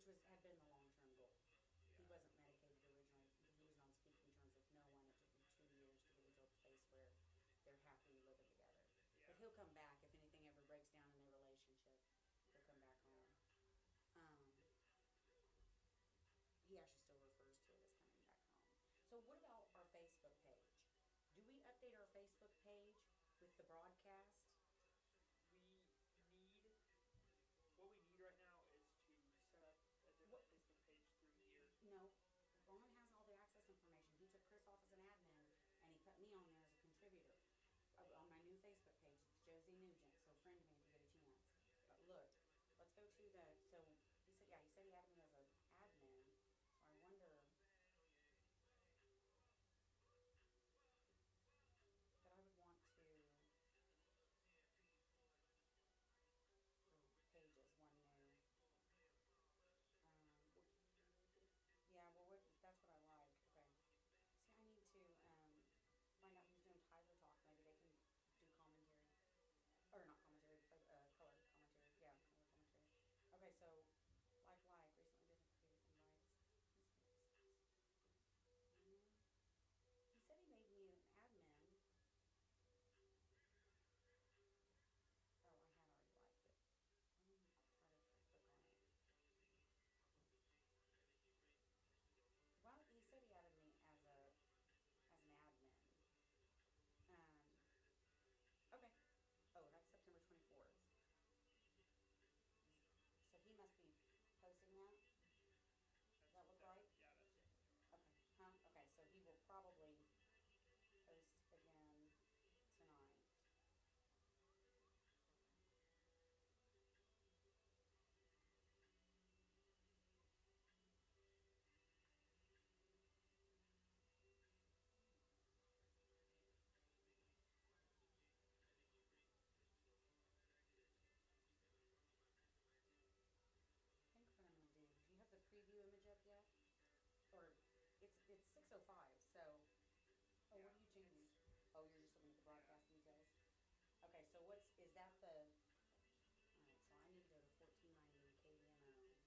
which had been the long-term goal. He Yeah. wasn't medicated originally. He was on speaking terms with no one. It took him 2 years to get into a place where they're happily living together. Yeah. But he'll come back if anything ever breaks down in their relationship. He'll come back home. He actually still refers to it as coming back home. So, what about our Facebook page? Do we update our Facebook page with the broadcast? We need what we need right now is to set up a different What? Facebook page through here. No. Ron has all the access information. He took Chris off as an admin and he put me on there as a contributor. On my new Facebook page, it's Josie Nugent. So friend me if you get a chance. But look, let's go to the. So he said, yeah, he said he had me as an admin. So I wonder that I would want to. Pages, one new. Um, What can you do with it? yeah, well, that's what I like. Okay. See, I need to find out who's doing Tiger Talk. Maybe they can do commentary. Or not commentary, color commentary. Yeah, color commentary. Okay, so recently didn't previous invites. Let's see what this is. He said he made me an admin. Oh, I had already liked it. Let me try to click on it. Well, he said he added me as an admin. Um, okay. Oh, that's September 24th. So he must be posting that. Does that look right? Yeah, that's definitely right. Okay. Huh? Okay, so he will probably post again tonight. I think what I'm gonna do. Do you have the preview image up yet? Or it's 6:05. So, oh, Yeah, what are you changing? it's Oh, you're just looking at the yeah. broadcast details. Okay, so what's is that the? All right, so I need to go to 1490 KDMO.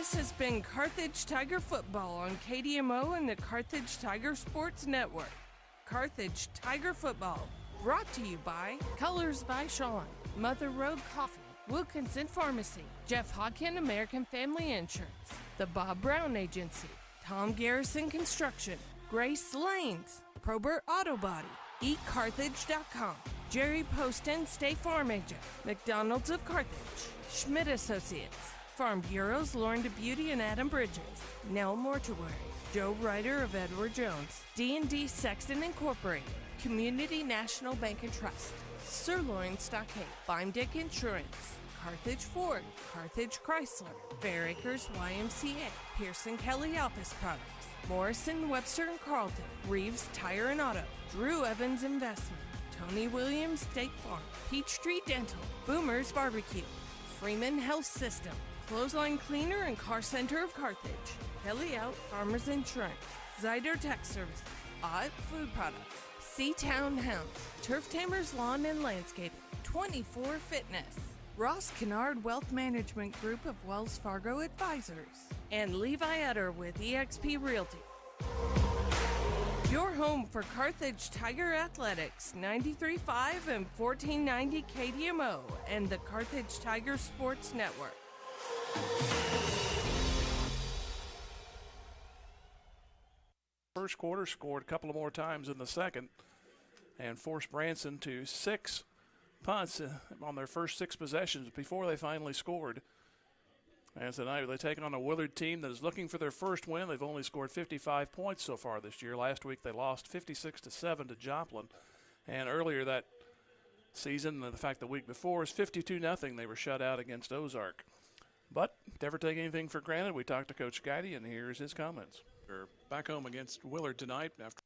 This has been Carthage Tiger Football on KDMO and the Carthage Tiger Sports Network. Carthage Tiger Football, brought to you by Colors by Sean, Mother Road Coffee, Wilkinson Pharmacy, Jeff Hodkin American Family Insurance, The Bob Brown Agency, Tom Garrison Construction, Grace Lanes, Probert Auto Body, EatCarthage.com, Jerry Poston State Farm Agent, McDonald's of Carthage, Schmidt Associates, Farm Bureaus Lauren DeBeauty and Adam Bridges, Nell Mortuary, Joe Ryder of Edward Jones, D&D Sexton Incorporated, Community National Bank and Trust, Sirloin Stockade, Beimdick Insurance, Carthage Ford, Carthage Chrysler, Fair Acres YMCA, Pearson Kelly Office Products, Morrison Webster and Carlton, Reeves Tire and Auto, Drew Evans Investment, Tony Williams State Farm, Peachtree Dental, Boomer's Barbecue, Freeman Health System, Clothesline Cleaner and Car Center of Carthage, Kelly Out Farmers Insurance, Zyder Tech Services, Ott Food Products, Seatown Hounds, Turf Tamers Lawn and Landscaping, 24 Fitness, Ross Kennard Wealth Management Group of Wells Fargo Advisors, and Levi Utter with eXp Realty. Your home for Carthage Tiger Athletics, 93.5 and 1490 KDMO, and the Carthage Tiger Sports Network. First quarter, scored a couple of more times in the second, and forced Branson to 6 punts on their first 6 possessions before they finally scored. And tonight they take on a Willard team that is looking for their first win. They've only scored 55 points so far this year. Last week they lost 56-7 to Joplin. And earlier that season, the fact the week before, is 52-0. They were shut out against Ozark. But never take anything for granted. We talked to Coach Guidey, and here's his comments. They're back home against Willard tonight after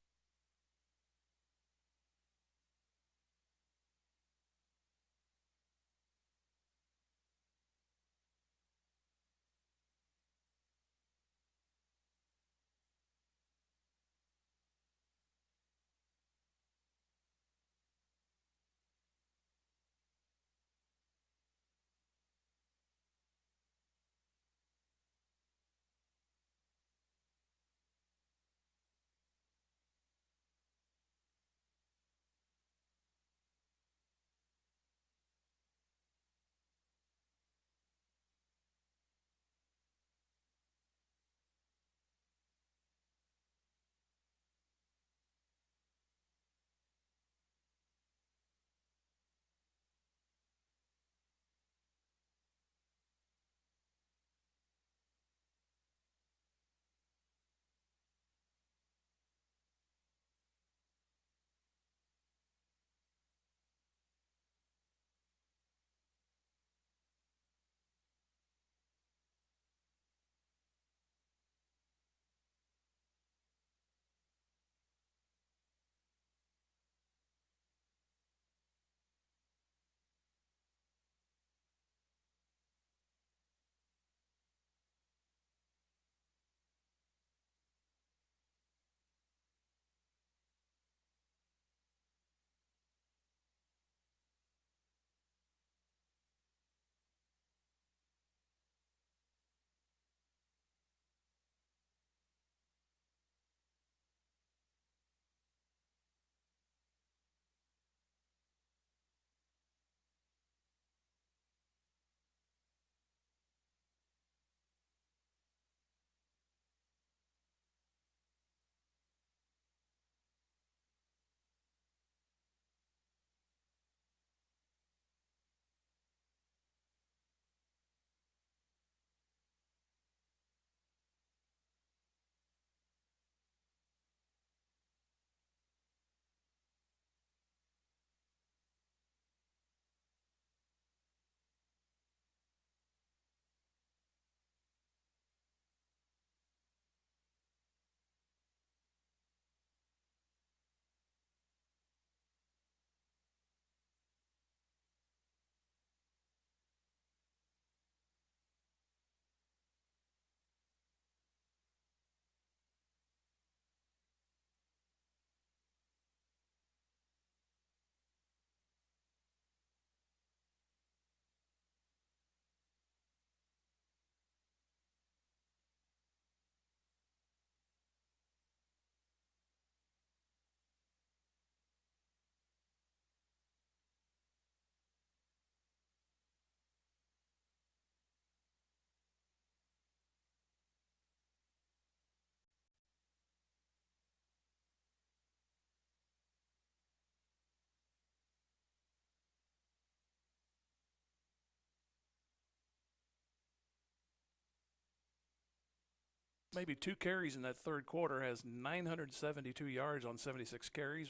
maybe 2 carries in that third quarter, has 972 yards on 76 carries.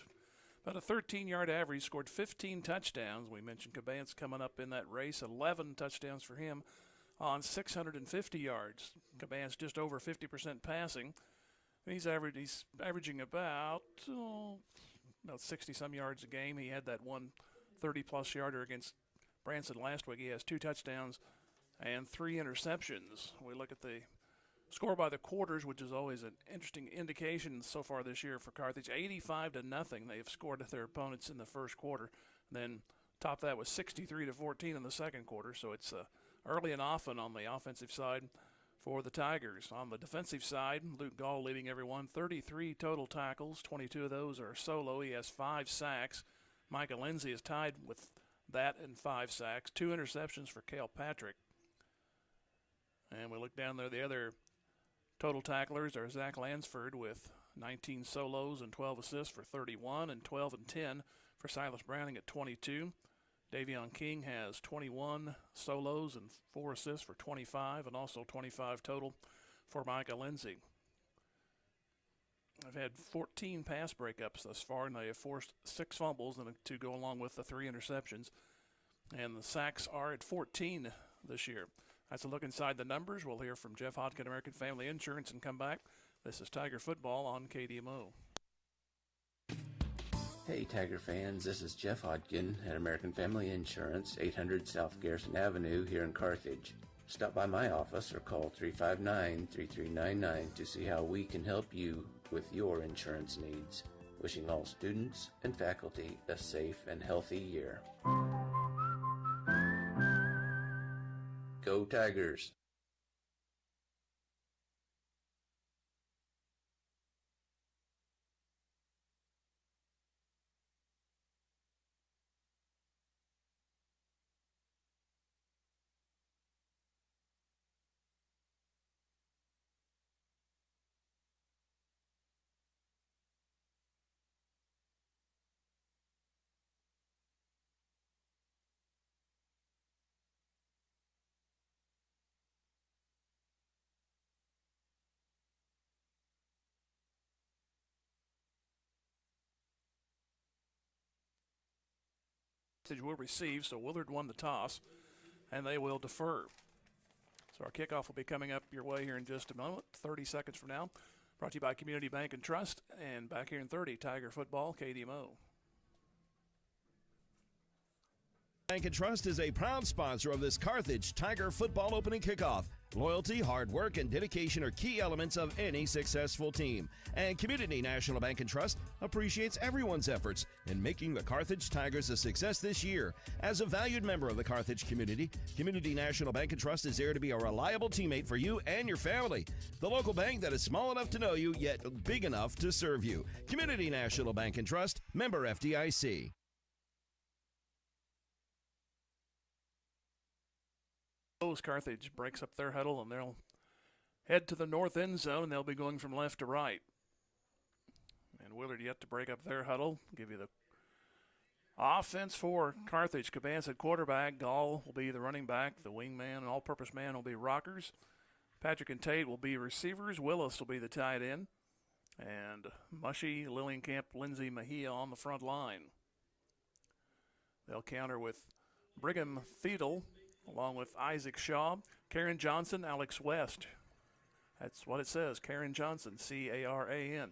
About a 13-yard average, scored 15 touchdowns. We mentioned Cabance coming up in that race, 11 touchdowns for him on 650 yards. Cabance just over 50% passing. He's averaging about 60-some yards a game. He had that one 30-plus yarder against Branson last week. He has 2 touchdowns and 3 interceptions. We look at the score by the quarters, which is always an interesting indication so far this year for Carthage. 85-0 they have scored at their opponents in the first quarter. Then top that was 63-14 in the second quarter. So it's early and often on the offensive side for the Tigers. On the defensive side, Luke Gall leading everyone, 33 total tackles, 22 of those are solo. He has 5 sacks. Micah Lindsay is tied with that in 5 sacks, 2 interceptions for Cale Patrick. And we look down there, the other total tacklers are Zach Lansford with 19 solos and 12 assists for 31, and 12 and 10 for Silas Browning at 22. Davion King has 21 solos and 4 assists for 25, and also 25 total for Micah Lindsay. They've had 14 pass breakups thus far, and they have forced 6 fumbles and to go along with the 3 interceptions. And the sacks are at 14 this year. That's a look inside the numbers. We'll hear from Jeff Hodkin, American Family Insurance, and come back. This is Tiger Football on KDMO. Hey Tiger fans, this is Jeff Hodkin at American Family Insurance, 800 South Garrison Avenue here in Carthage. Stop by my office or call 359-3399 to see how we can help you with your insurance needs. Wishing all students and faculty a safe and healthy year. Go Tigers! Will receive, so Willard won the toss, and they will defer. So our kickoff will be coming up your way here in just a moment, 30 seconds from now. Brought to you by Community Bank and Trust, and back here in 30, Tiger Football, KDMO. Bank and Trust is a proud sponsor of this Carthage Tiger Football opening kickoff. Loyalty, hard work, and dedication are key elements of any successful team. And Community National Bank and Trust appreciates everyone's efforts in making the Carthage Tigers a success this year. As a valued member of the Carthage community, Community National Bank and Trust is there to be a reliable teammate for you and your family. The local bank that is small enough to know you, yet big enough to serve you. Community National Bank and Trust, member FDIC. Carthage breaks up their huddle, and they'll head to the north end zone, and they'll be going from left to right. And Willard yet to break up their huddle. Give you the offense for Carthage. Cabance at quarterback. Gall will be the running back. The wingman and all-purpose man will be Rockers. Patrick and Tate will be receivers. Willis will be the tight end. And Mushy, Lillienkamp, Lindsay, Mejia on the front line. They'll counter with Brigham Thiedel, along with Isaac Shaw, Karen Johnson, Alex West. That's what it says, Karen Johnson, C-A-R-A-N.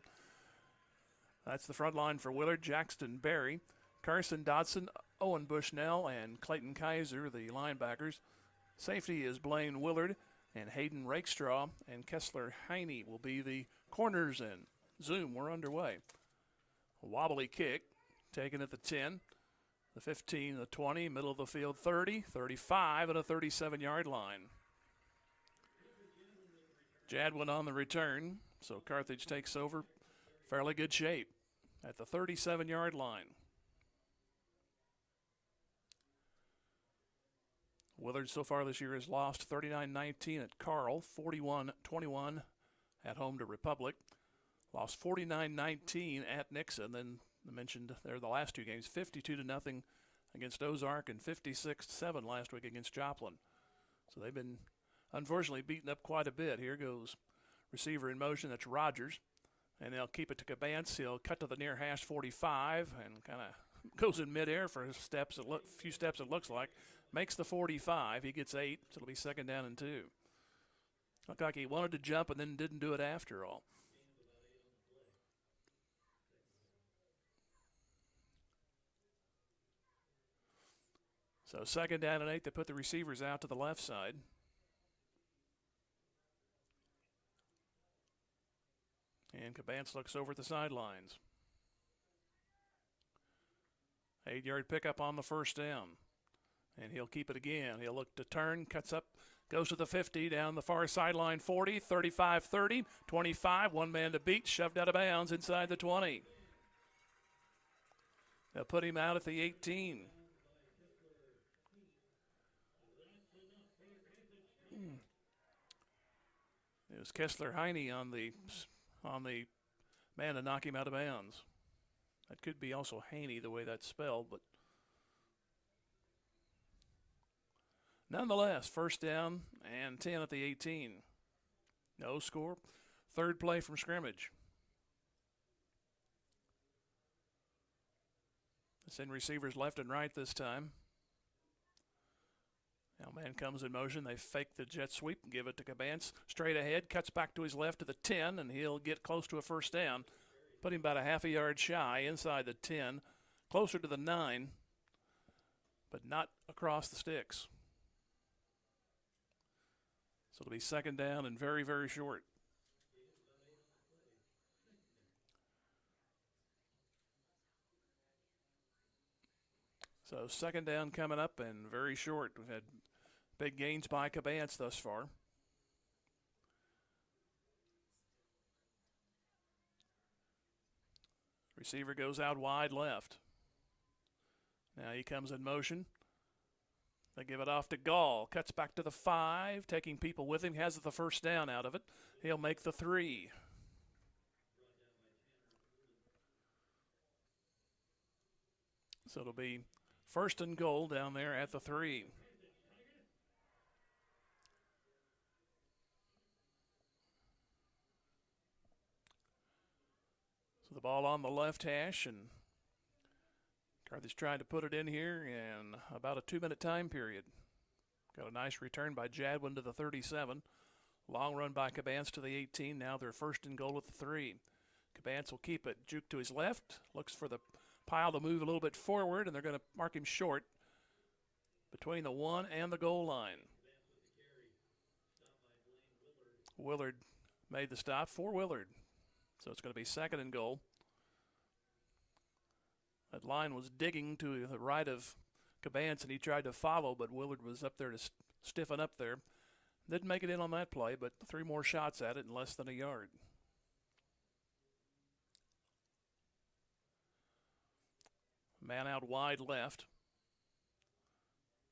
That's the front line for Willard, Jackson Berry, Carson Dodson, Owen Bushnell, and Clayton Kaiser, the linebackers. Safety is Blaine Willard, and Hayden Rakestraw, and Kessler Heine will be the corners in. Zoom, we're underway. A wobbly kick, taken at the 10. The 15, the 20, middle of the field, 30, 35, and a 37-yard line. Jadwin on the return, so Carthage takes over. Fairly good shape at the 37-yard line. Willard so far this year has lost 39-19 at Carl, 41-21 at home to Republic. Lost 49-19 at Nixon, then I mentioned there the last 2 games, 52-0 against Ozark and 56-7 last week against Joplin. So they've been unfortunately beaten up quite a bit. Here goes Receiver in motion, that's Rogers. And they'll keep it to Cabance. He'll cut to the near hash 45 and kind of goes in midair for a few steps it looks like. Makes the 45. He gets 8, so it'll be 2nd down and 2. Looked like he wanted to jump and then didn't do it after all. So 2nd down and 8, they put the receivers out to the left side. And Cabance looks over at the sidelines. 8-yard pickup on the 1st down. And he'll keep it again. He'll look to turn, cuts up, goes to the 50, down the far sideline, 40, 35, 30, 25, one man to beat, shoved out of bounds inside the 20. They'll put him out at the 18. It was Kessler Heine on the man to knock him out of bounds. That could be also Haney, the way that's spelled, but nonetheless, 1st down and 10 at the 18. No score. 3rd play from scrimmage. They send receivers left and right this time. Now man comes in motion. They fake the jet sweep and give it to Cabance. Straight ahead, cuts back to his left to the 10, and he'll get close to a 1st down. Put him about a half a yard shy inside the 10, closer to the 9, but not across the sticks. So it'll be 2nd down and very, very short. So 2nd down coming up and very short. We've had big gains by Cabance thus far. Receiver goes out wide left. Now he comes in motion. They give it off to Gall. Cuts back to the 5, taking people with him. Has the 1st down out of it. He'll make the 3. So it'll be 1st and goal down there at the 3. So the ball on the left hash, and Carthage trying to put it in here in about a 2-minute time period. Got a nice return by Jadwin to the 37. Long run by Cabance to the 18. Now they're 1st and goal at the 3. Cabance will keep it. Juke to his left. Looks for the pile to move a little bit forward, and they're going to mark him short between the 1 and the goal line. Willard made the stop for Willard. So it's going to be 2nd and goal. That line was digging to the right of Cabance, and he tried to follow, but Willard was up there to stiffen up there. Didn't make it in on that play, but 3 more shots at it in less than a yard. Man out wide left.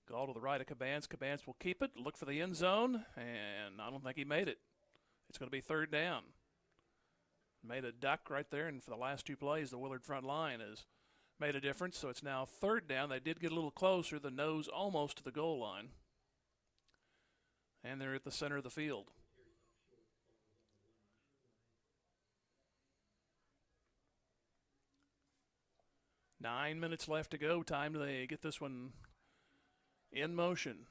Gall to the right of Cabance. Cabance will keep it, look for the end zone, and I don't think he made it. It's going to be 3rd down. Made a duck right there, and for the last 2 plays, the Willard front line has made a difference. So it's now 3rd down. They did get a little closer, the nose almost to the goal line. And they're at the center of the field. Nine minutes left to go. Time to get this one in motion.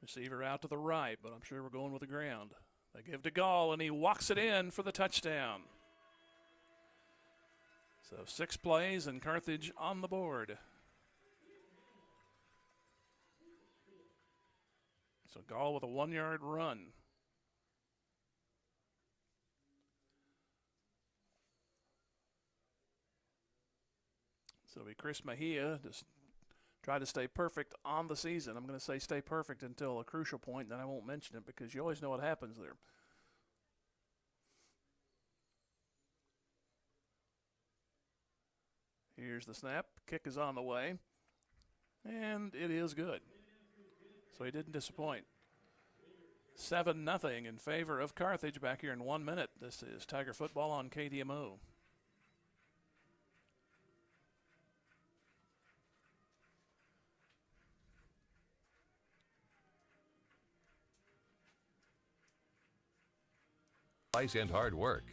Receiver out to the right, but I'm sure we're going with the ground. They give to Gall, and he walks it in for the touchdown. So 6 plays and Carthage on the board. So Gall with a 1-yard run. So it'll be Chris Mejia just try to stay perfect on the season. I'm going to say stay perfect until a crucial point, then I won't mention it because you always know what happens there. Here's the snap. Kick is on the way. And it is good. So he didn't disappoint. 7-0 in favor of Carthage back here in 1 minute. This is Tiger Football on KDMO. sacrifice and hard work.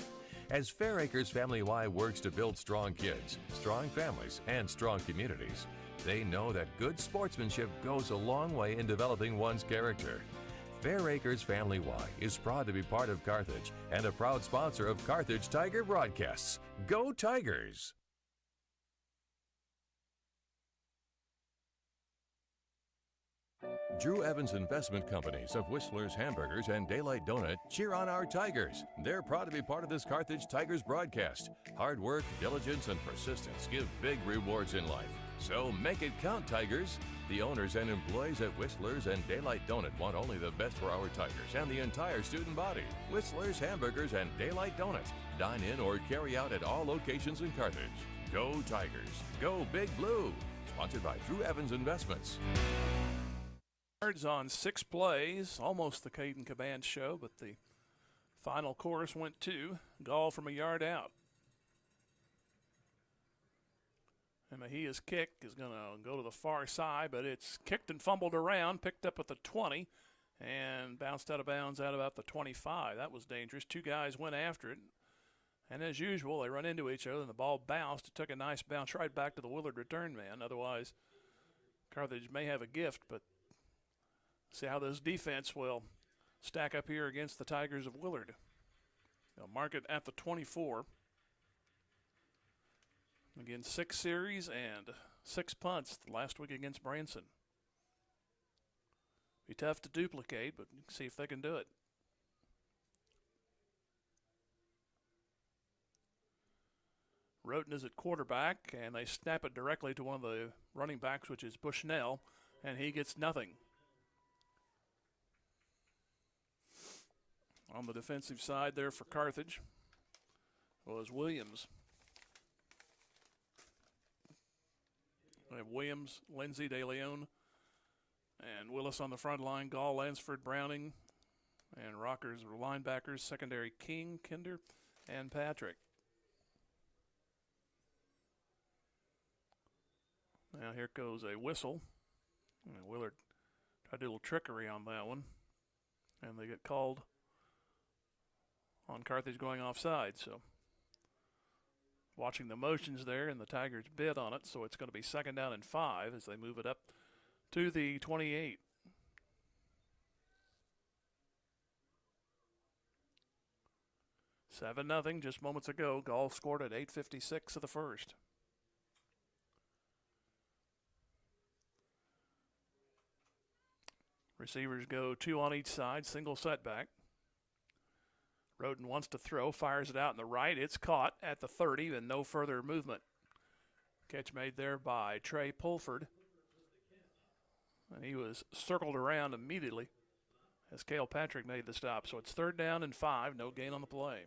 As Fair Acres Family Y works to build strong kids, strong families, and strong communities, they know that good sportsmanship goes a long way in developing one's character. Fair Acres Family Y is proud to be part of Carthage and a proud sponsor of Carthage Tiger broadcasts. Go Tigers! Drew Evans Investment Companies of Whistler's Hamburgers and Daylight Donut cheer on our Tigers. They're proud to be part of this Carthage Tigers broadcast. Hard work, diligence, and persistence give big rewards in life. So make it count, Tigers. The owners and employees at Whistler's and Daylight Donut want only the best for our Tigers and the entire student body. Whistler's Hamburgers and Daylight Donut. Dine in or carry out at all locations in Carthage. Go Tigers. Go Big Blue. Sponsored by Drew Evans Investments. Yards on 6 plays, almost the Caden Caban show, but the final chorus went to Gall from a yard out. And Mejia's kick is going to go to the far side, but it's kicked and fumbled around, picked up at the 20, and bounced out of bounds at about the 25. That was dangerous. 2 guys went after it. And as usual, they run into each other, and the ball bounced. It took a nice bounce right back to the Willard return man. Otherwise, Carthage may have a gift, but see how this defense will stack up here against the Tigers of Willard. They'll mark it at the 24. Again, 6 series and 6 punts last week against Branson. Be tough to duplicate, but see if they can do it. Roten is at quarterback, and they snap it directly to one of the running backs, which is Bushnell, and he gets nothing. On the defensive side there for Carthage was Williams. We have Williams, Lindsay, De Leon, and Willis on the front line, Gall, Lansford, Browning, and Rockers were linebackers, secondary King, Kinder, and Patrick. Now here goes a whistle. And Willard tried to do a little trickery on that one, and they get called on Carthage going offside. So watching the motions there, and the Tigers bid on it, so it's going to be 2nd down and 5 as they move it up to the 28. Seven nothing just moments ago. Gall scored at 8:56 of the first. Receivers go 2 on each side, single setback. Roden wants to throw, fires it out in the right. It's caught at the 30 and no further movement. Catch made there by Trey Pulford. And he was circled around immediately as Cale Patrick made the stop. So it's 3rd down and 5, no gain on the play.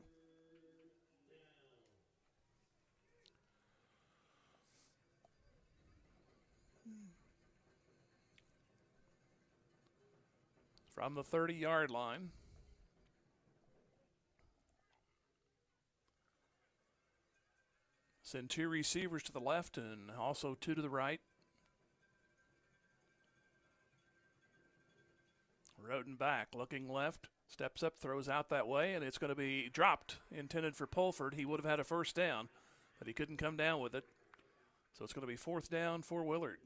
From the 30-yard line. Send 2 receivers to the left and also 2 to the right. Roden back, looking left, steps up, throws out that way, and it's going to be dropped, intended for Pulford. He would have had a 1st down, but he couldn't come down with it. So it's going to be 4th down for Willard.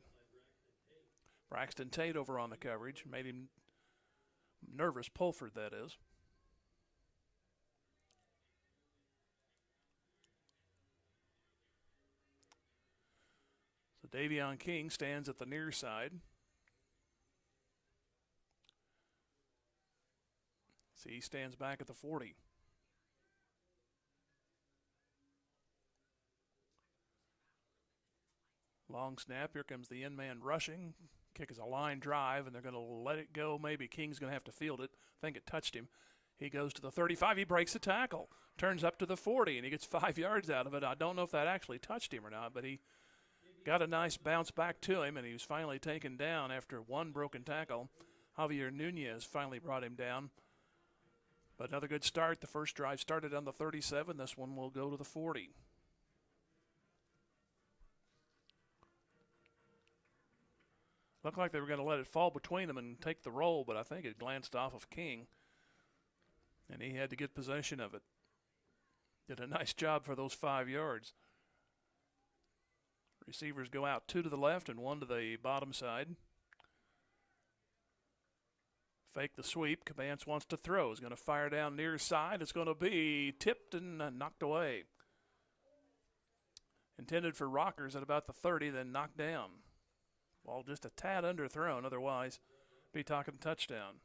Braxton Tate over on the coverage, made him nervous, Pulford that is. So Davion King stands at the near side. See, he stands back at the 40. Long snap. Here comes the in-man rushing. Kick is a line drive, and they're going to let it go. Maybe King's going to have to field it. I think it touched him. He goes to the 35. He breaks a tackle. Turns up to the 40, and he gets 5 yards out of it. I don't know if that actually touched him or not, but he got a nice bounce back to him, and he was finally taken down after 1 broken tackle. Javier Nunez finally brought him down. But another good start. The first drive started on the 37. This one will go to the 40. Looked like they were going to let it fall between them and take the roll, but I think it glanced off of King. and he had to get possession of it. Did a nice job for those 5 yards. Receivers go out 2 to the left and 1 to the bottom side. Fake the sweep. Cabance wants to throw. Is going to fire down near side. It's going to be tipped and knocked away. Intended for Rockers at about the 30, then knocked down. Ball just a tad underthrown. Otherwise, be talking touchdown.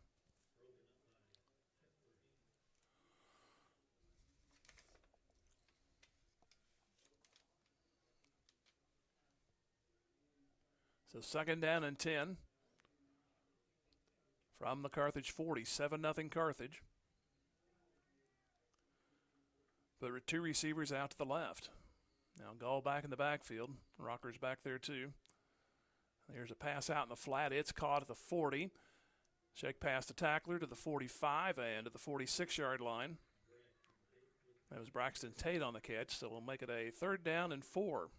So 2nd down and 10 from the Carthage 40, 7-0 Carthage. But with 2 receivers out to the left. Now Gall back in the backfield. Rockers back there too. There's a pass out in the flat. It's caught at the 40. Shake past the tackler to the 45 and to the 46-yard line. That was Braxton Tate on the catch, so we'll make it a 3rd down and 4.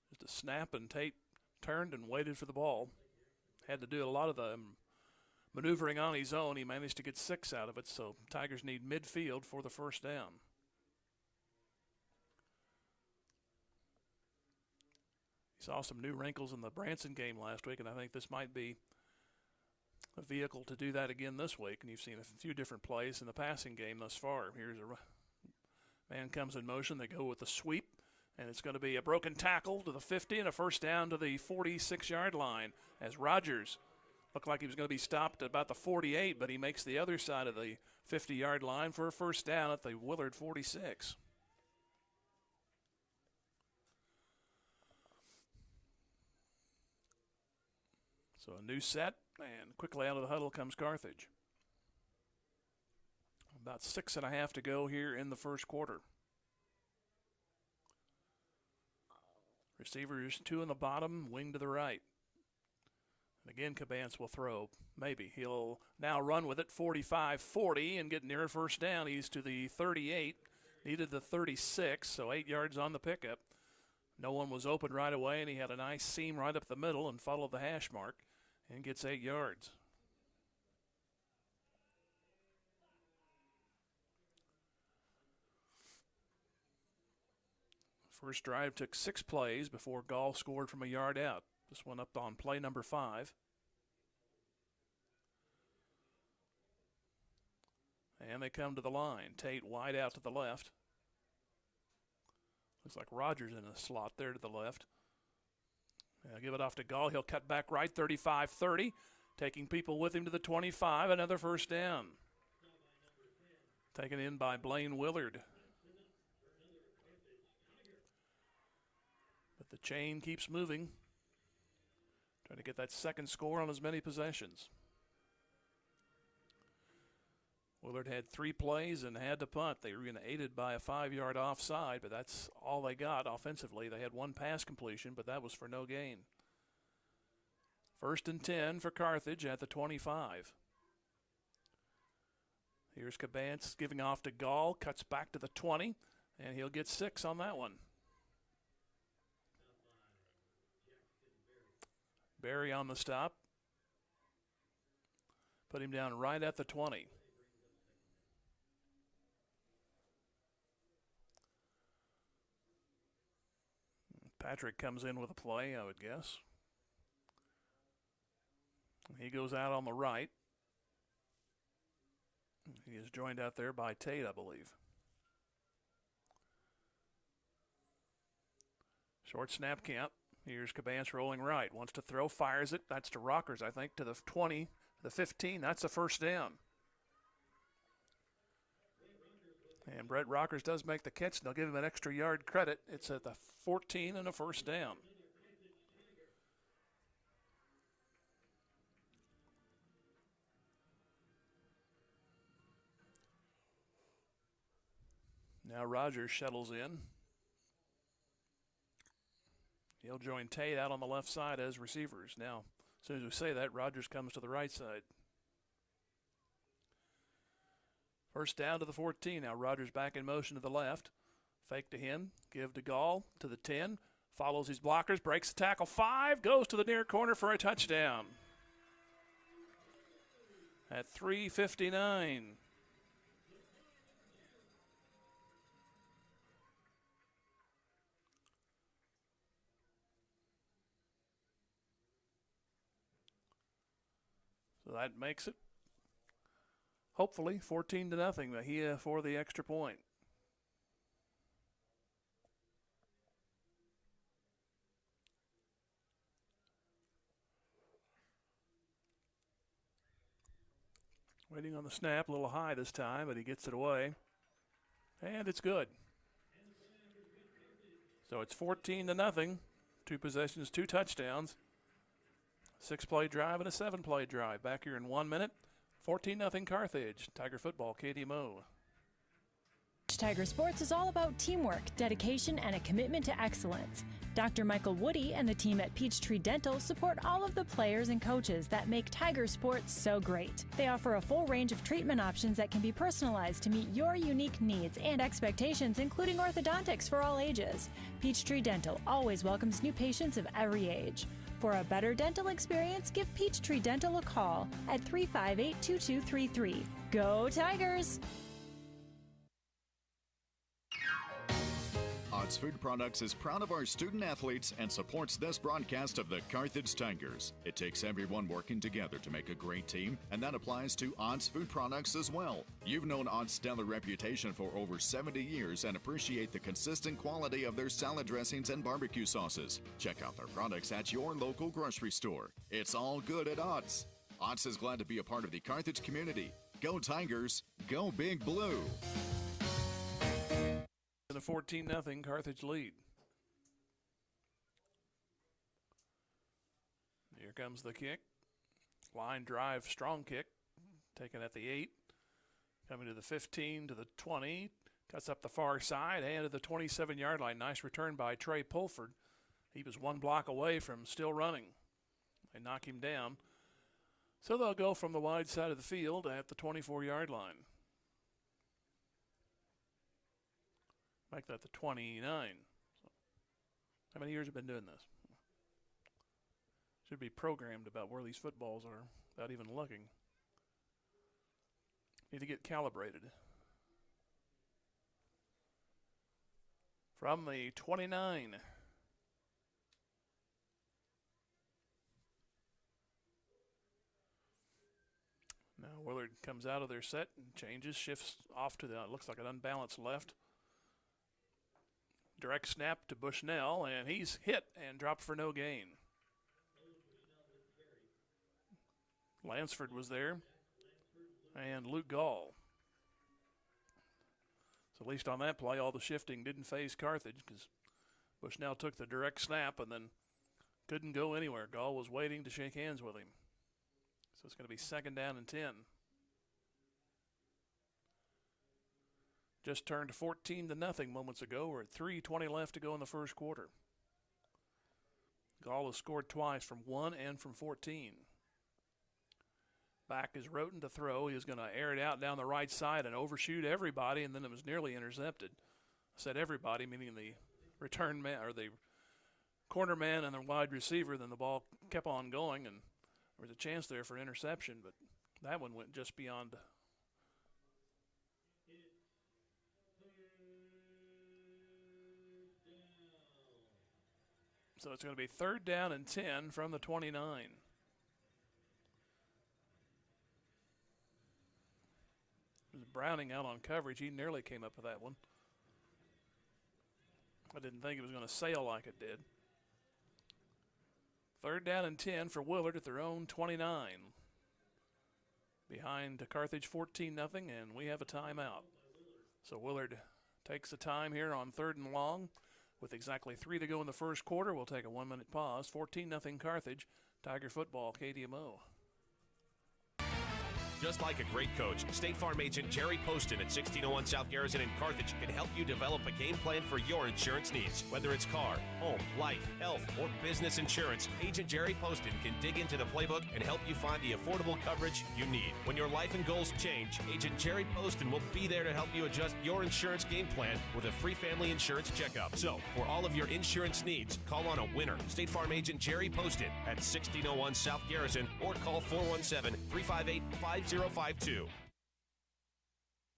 Just a snap, and Tate turned and waited for the ball. Had to do a lot of the maneuvering on his own. He managed to get 6 out of it, so Tigers need midfield for the 1st down. He saw some new wrinkles in the Branson game last week, and I think this might be a vehicle to do that again this week. And you've seen a few different plays in the passing game thus far. Here's a man comes in motion. They go with the sweep, and it's going to be a broken tackle to the 50 and a 1st down to the 46-yard line as Rogers looked like he was going to be stopped at about the 48, but he makes the other side of the 50-yard line for a 1st down at the Willard 46. So a new set, and quickly out of the huddle comes Carthage. About 6.5 to go here in the 1st quarter. Receivers 2 in the bottom, wing to the right. And again, Cabance will throw. Maybe. He'll now run with it 45-40 and get near 1st down. He's to the 38. Needed the 36, so 8 yards on the pickup. No one was open right away, and he had a nice seam right up the middle and followed the hash mark and gets 8 yards. First drive took 6 plays before Gall scored from a yard out. This one up on play number 5. And they come to the line. Tate wide out to the left. Looks like Rogers in a slot there to the left. I'll give it off to Gall. He'll cut back right, 35-30. Taking people with him to the 25. Another 1st down. Taken in by Blaine Willard. But the chain keeps moving. Trying to get that 2nd score on as many possessions. Willard had 3 plays and had to punt. They were aided by a 5-yard offside, but that's all they got offensively. They had 1 pass completion, but that was for no gain. 1st and 10 for Carthage at the 25. Here's Cabance giving off to Gall, cuts back to the 20, and he'll get 6 on that one. Barry on the stop. Put him down right at the 20. Patrick comes in with a play, I would guess. He goes out on the right. He is joined out there by Tate, I believe. Short snap count. Here's Cabance rolling right. Wants to throw, fires it. That's to Rockers, I think, to the 20, the 15. That's a 1st down. And Brett Rockers does make the catch. They'll give him an extra yard credit. It's at the 14 and a 1st down. Now Rogers shuttles in. He'll join Tate out on the left side as receivers. Now, as soon as we say that, Rogers comes to the right side. 1st down to the 14. Now Rogers back in motion to the left. Fake to him. Give to Gall to the 10. Follows his blockers. Breaks the tackle. 5. Goes to the near corner for a touchdown. at 3:59. So that makes it, hopefully, 14-0 Bahia for the extra point. Waiting on the snap, a little high this time, but he gets it away. And it's good. So it's 14-0. 2 possessions, 2 touchdowns. 6-play drive and a 7-play drive. Back here in 1 minute. 14-0 Carthage. Tiger football, KDMO. Tiger Sports is all about teamwork, dedication, and a commitment to excellence. Dr. Michael Woody and the team at Peachtree Dental support all of the players and coaches that make Tiger Sports so great. They offer a full range of treatment options that can be personalized to meet your unique needs and expectations, including orthodontics for all ages. Peachtree Dental always welcomes new patients of every age. For a better dental experience, give Peachtree Dental a call at 358-2233. Go Tigers! Odds Food Products is proud of our student athletes and supports this broadcast of the Carthage Tigers. It takes everyone working together to make a great team, and that applies to Odds Food Products as well. You've known Odds' stellar reputation for over 70 years and appreciate the consistent quality of their salad dressings and barbecue sauces. Check out their products at your local grocery store. It's all good at Odds. Odds is glad to be a part of the Carthage community. Go Tigers, go Big Blue. A 14-0 Carthage lead. Here comes the kick. Line drive, strong kick. Taken at the 8. Coming to the 15, to the 20. Cuts up the far side and to the 27-yard line. Nice return by Trey Pulford. He was 1 block away from still running. They knock him down. So they'll go from the wide side of the field at the 24-yard line. Make that the 29. So, how many years have been doing this? Should be programmed about where these footballs are without even looking. Need to get calibrated. From the 29. Now Willard comes out of their set and changes, shifts off to the, looks like an unbalanced left. Direct snap to Bushnell, and he's hit and dropped for no gain. Lansford was there, and Luke Gall. So at least on that play, all the shifting didn't phase Carthage because Bushnell took the direct snap and then couldn't go anywhere. Gall was waiting to shake hands with him. So it's going to be 2nd down and 10. Just turned 14-0 moments ago. We're at 3:20 left to go in the first quarter. Gall has scored twice from 1 and from 14. Back is Roten to throw. He was going to air it out down the right side and overshoot everybody, and then it was nearly intercepted. I said everybody, meaning the return man or the corner man and the wide receiver. Then the ball kept on going, and there was a chance there for interception, but that one went just beyond. So it's going to be 3rd down and 10 from the 29. It was Browning out on coverage. He nearly came up with that one. I didn't think it was going to sail like it did. 3rd down and 10 for Willard at their own 29. Behind Carthage 14-0, and we have a timeout. So Willard takes the time here on 3rd and long. With exactly 3 to go in the first quarter, we'll take a 1-minute pause. 14-0 Carthage. Tiger football, KDMO. Just like a great coach, State Farm agent Jerry Poston at 1601 South Garrison in Carthage can help you develop a game plan for your insurance needs. Whether it's car, home, life, health, or business insurance, Agent Jerry Poston can dig into the playbook and help you find the affordable coverage you need. When your life and goals change, Agent Jerry Poston will be there to help you adjust your insurance game plan with a free family insurance checkup. So, for all of your insurance needs, call on a winner. State Farm agent Jerry Poston at 1601 South Garrison or call 417-358-5000. 8052.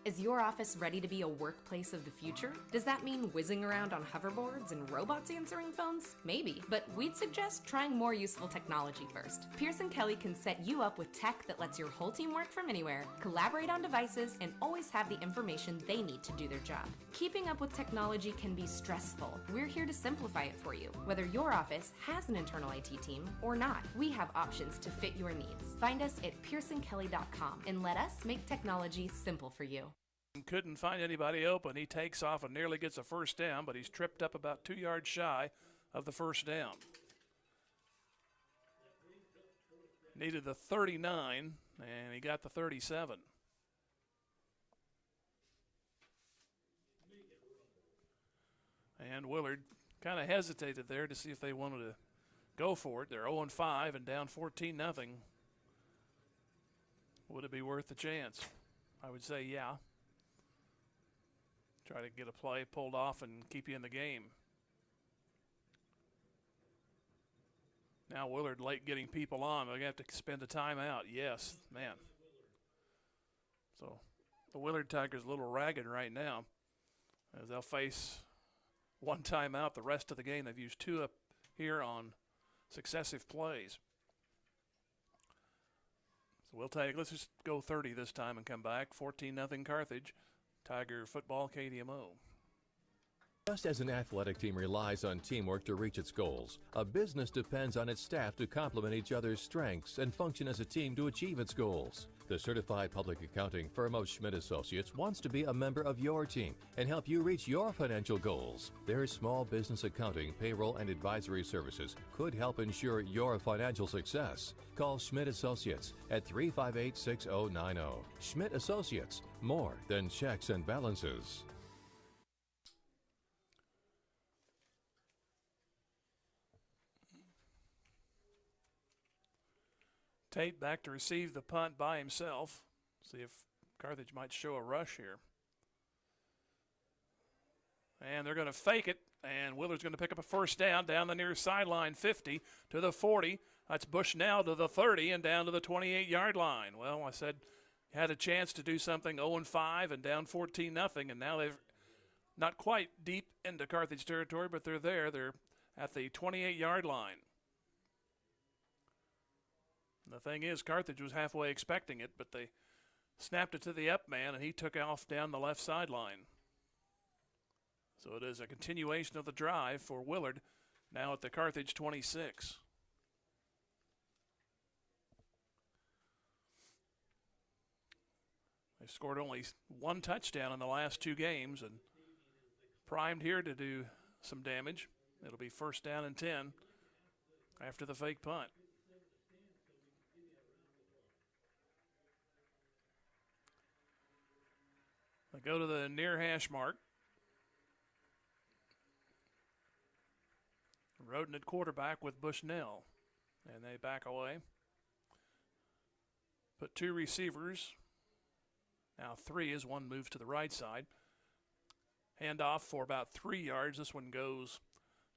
Is your office ready to be a workplace of the future? Does that mean whizzing around on hoverboards and robots answering phones? Maybe, but we'd suggest trying more useful technology first. Pearson Kelly can set you up with tech that lets your whole team work from anywhere, collaborate on devices, and always have the information they need to do their job. Keeping up with technology can be stressful. We're here to simplify it for you. Whether your office has an internal IT team or not, we have options to fit your needs. Find us at pearsonkelly.com and let us make technology simple for you. Couldn't find anybody open. He takes off and nearly gets a first down, but he's tripped up about 2 yards shy of the first down. Needed the 39, and he got the 37. And Willard kind of hesitated there to see if they wanted to go for it. They're 0-5 and down 14-0. Would it be worth the chance? I would say yeah. Try to get a play pulled off and keep you in the game. Now Willard late getting people on. They're going to have to spend a timeout. Yes, man. So the Willard Tigers a little ragged right now as they'll face one timeout the rest of the game. They've used two up here on successive plays. So let's just go 30 this time and come back. 14-0 Carthage. Tiger football, KDMO. Just as an athletic team relies on teamwork to reach its goals, a business depends on its staff to complement each other's strengths and function as a team to achieve its goals. The certified public accounting firm of Schmidt Associates wants to be a member of your team and help you reach your financial goals. Their small business accounting, payroll, and advisory services could help ensure your financial success. Call Schmidt Associates at 358-6090. Schmidt Associates, more than checks and balances. Tate back to receive the punt by himself. See if Carthage might show a rush here. And they're going to fake it, and Willard's going to pick up a first down the near sideline, 50 to the 40. That's Bushnell to the 30 and down to the 28-yard line. Well, I said had a chance to do something 0-5 and down 14-0, and now they've not quite deep into Carthage territory, but they're there. They're at the 28-yard line. The thing is, Carthage was halfway expecting it, but they snapped it to the up man, and he took off down the left sideline. So it is a continuation of the drive for Willard, now at the Carthage 26. They've scored only one touchdown in the last two games, and primed here to do some damage. It'll be first down and 10 after the fake punt. They go to the near hash mark. Roden at quarterback with Bushnell. And they back away. Put two receivers. Now three as one moves to the right side. Handoff for about 3 yards. This one goes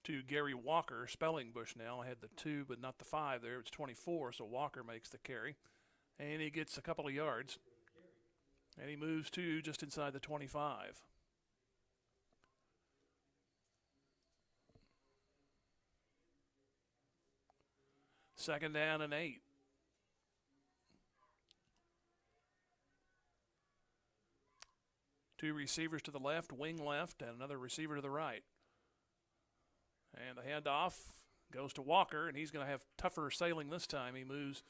to Gary Walker, spelling Bushnell. I had the 2 but not the 5 there. It's 24, so Walker makes the carry. And he gets a couple of yards. And he moves to just inside the 25. Second down and 8. Two receivers to the left, wing left, and another receiver to the right. And the handoff goes to Walker, and he's going to have tougher sailing this time. He moves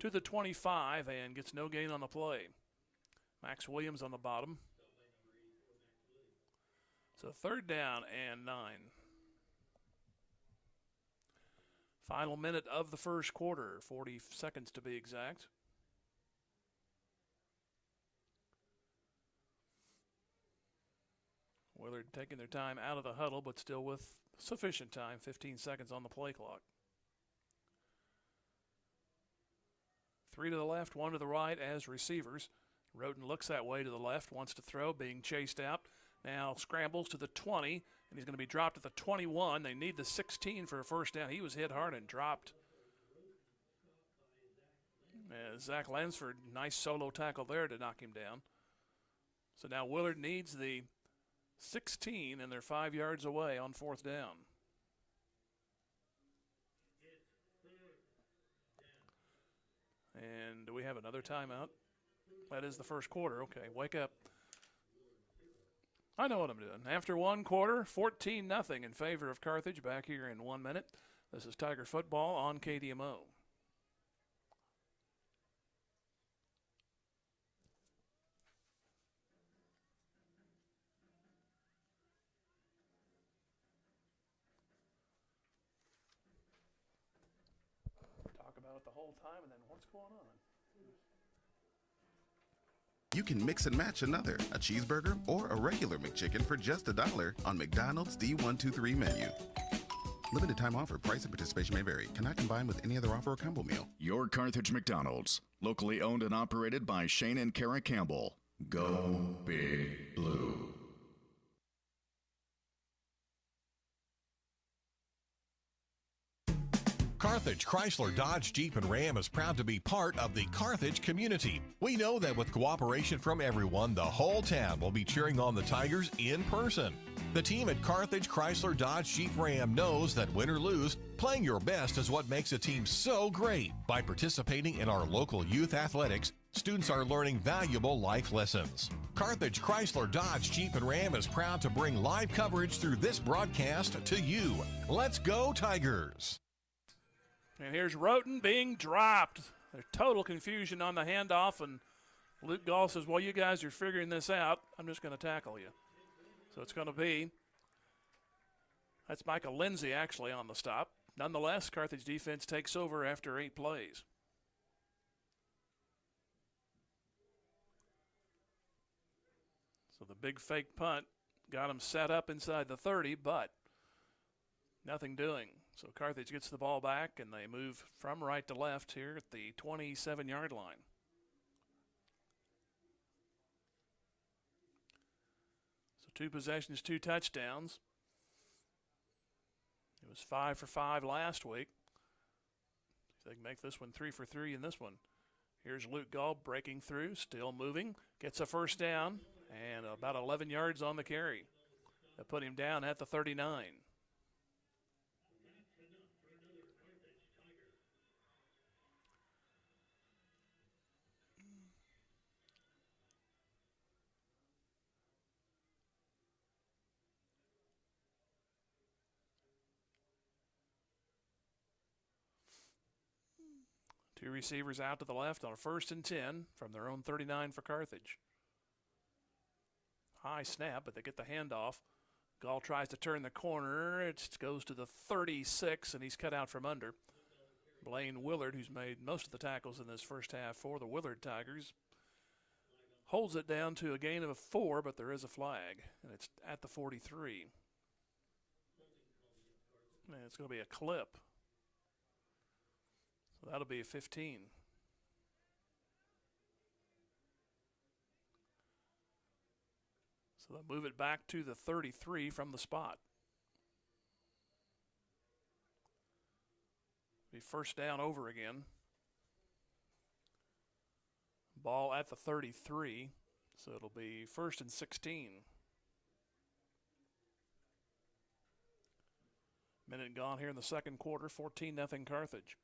to the 25 and gets no gain on the play. Max Williams on the bottom. So third down and 9. Final minute of the first quarter, 40 seconds to be exact. Willard taking their time out of the huddle, but still with sufficient time, 15 seconds on the play clock. 3 to the left, 1 to the right as receivers. Roden looks that way to the left, wants to throw, being chased out. Now scrambles to the 20, and he's going to be dropped at the 21. They need the 16 for a first down. He was hit hard and dropped. Zach Lansford, nice solo tackle there to knock him down. So now Willard needs the 16, and they're 5 yards away on 4th down. And do we have another timeout? That is the first quarter. Okay, wake up. I know what I'm doing. After one quarter, 14-0 in favor of Carthage. Back here in 1 minute. This is Tiger football on KDMO. Talk about it the whole time, and then what's going on? You can mix and match another, a cheeseburger or a regular McChicken for just $1 on McDonald's D123 menu. Limited time offer. Price and participation may vary. Cannot combine with any other offer or combo meal. Your Carthage McDonald's. Locally owned and operated by Shane and Kara Campbell. Go Big Blue. Carthage Chrysler Dodge Jeep and Ram is proud to be part of the Carthage community. We know that with cooperation from everyone, the whole town will be cheering on the Tigers in person. The team at Carthage Chrysler Dodge Jeep Ram knows that win or lose, playing your best is what makes a team so great. By participating in our local youth athletics, students are learning valuable life lessons. Carthage Chrysler Dodge Jeep and Ram is proud to bring live coverage through this broadcast to you. Let's go Tigers! And here's Roten being dropped. There's total confusion on the handoff, and Luke Gall says, well, you guys are figuring this out. I'm just going to tackle you. So it's going to be, that's Michael Lindsay actually on the stop. Nonetheless, Carthage defense takes over after 8 plays. So the big fake punt got him set up inside the 30, but nothing doing. So Carthage gets the ball back, and they move from right to left here at the 27-yard line. So 2 possessions, 2 touchdowns. It was 5 for 5 last week. They can make this one 3 for 3 in this one. Here's Luke Gall breaking through, still moving, gets a first down, and about 11 yards on the carry. They put him down at the 39. Two receivers out to the left on a 1st and 10 from their own 39 for Carthage. High snap, but they get the handoff. Gall tries to turn the corner. It goes to the 36, and he's cut out from under. Blaine Willard, who's made most of the tackles in this first half for the Willard Tigers, holds it down to a gain of 4, but there is a flag, and it's at the 43. And it's going to be a clip. So that'll be a 15. So they'll move it back to the 33 from the spot. Be first down over again. Ball at the 33, so it'll be 1st and 16. Minute gone here in the second quarter, 14-0 Carthage.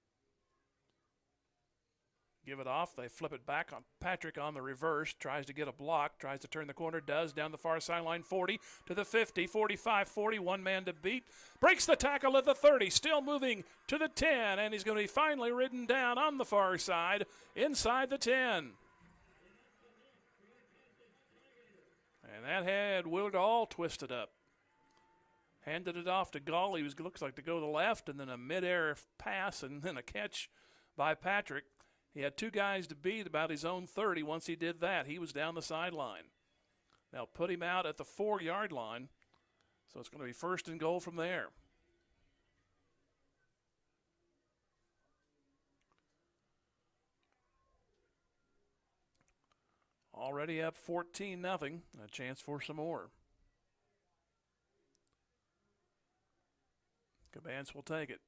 Give it off. They flip it back on Patrick on the reverse. Tries to get a block. Tries to turn the corner. Does. Down the far sideline. 40 to the 50. 45. 40. One man to beat. Breaks the tackle at the 30. Still moving to the 10. And he's going to be finally ridden down on the far side. Inside the 10. And that had Willard all twisted up. Handed it off to Gall. He looks like to go to the left. And then a midair pass. And then a catch by Patrick. He had 2 guys to beat about his own 30. Once he did that, he was down the sideline. Now put him out at the 4-yard line. So it's going to be 1st and goal from there. Already up 14-0. A chance for some more. Cabance will take it.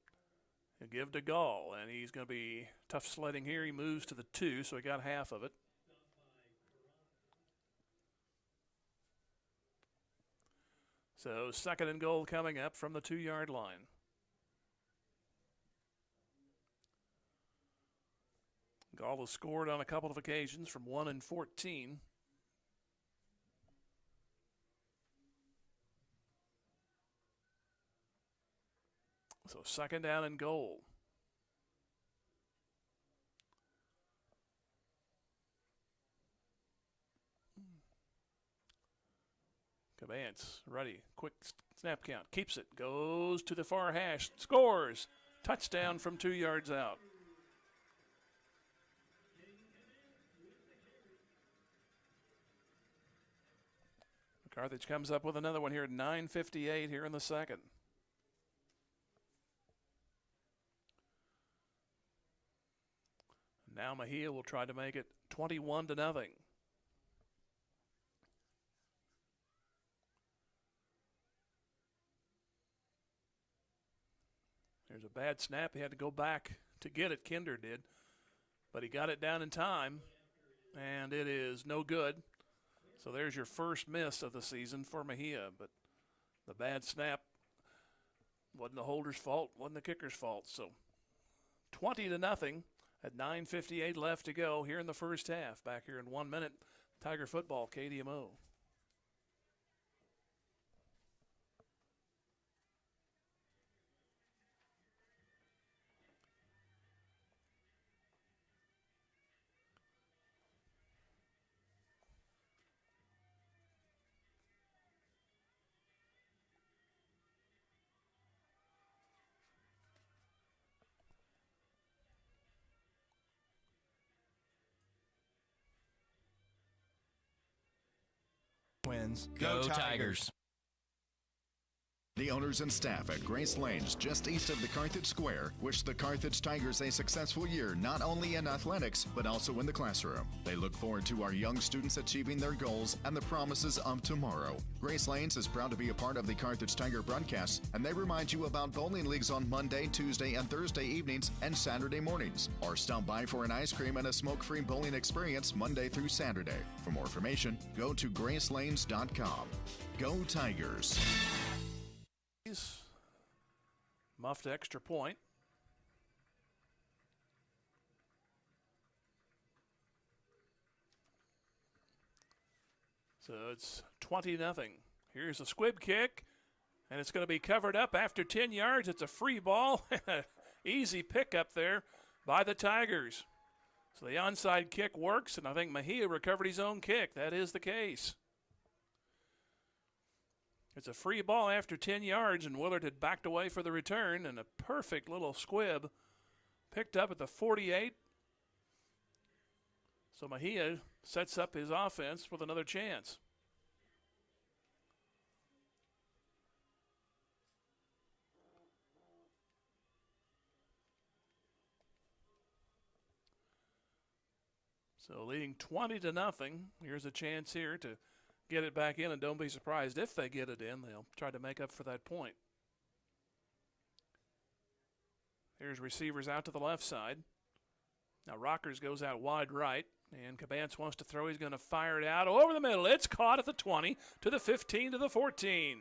He'll give to Gall, and he's going to be tough sledding here. He moves to the 2, so he got half of it. So 2nd and goal coming up from the 2-yard line. Gall has scored on a couple of occasions from 1 and 14. So 2nd down and goal. Cabance, ready, quick snap count, keeps it, goes to the far hash, scores, touchdown from 2 yards out. Carthage comes up with another one here at 9:58 here in the second. Now Mejia will try to make it 21-0. There's a bad snap. He had to go back to get it. Kinder did. But he got it down in time, and it is no good. So there's your first miss of the season for Mejia. But the bad snap wasn't the holder's fault, wasn't the kicker's fault. So 20-0 at 9:58 left to go here in the first half. Back here in 1 minute, Tiger football, KDMO. Wins. Go Tigers. The owners and staff at Grace Lanes, just east of the Carthage Square, wish the Carthage Tigers a successful year, not only in athletics, but also in the classroom. They look forward to our young students achieving their goals and the promises of tomorrow. Grace Lanes is proud to be a part of the Carthage Tiger broadcast, and they remind you about bowling leagues on Monday, Tuesday, and Thursday evenings and Saturday mornings. Or stop by for an ice cream and a smoke-free bowling experience Monday through Saturday. For more information, go to gracelanes.com. Go Tigers. Muffed extra point. So it's 20-0. Here's a squib kick, and it's going to be covered up after 10 yards. It's a free ball. Easy pickup there by the Tigers. So the onside kick works, and I think Mejia recovered his own kick. That is the case. It's a free ball after 10 yards, and Willard had backed away for the return, and a perfect little squib picked up at the 48. So Mejia sets up his offense with another chance. So leading 20-0. Here's a chance here to get it back in, and don't be surprised if they get it in. They'll try to make up for that point. Here's receivers out to the left side. Now Rockers goes out wide right, and Cabance wants to throw. He's going to fire it out over the middle. It's caught at the 20, to the 15, to the 14.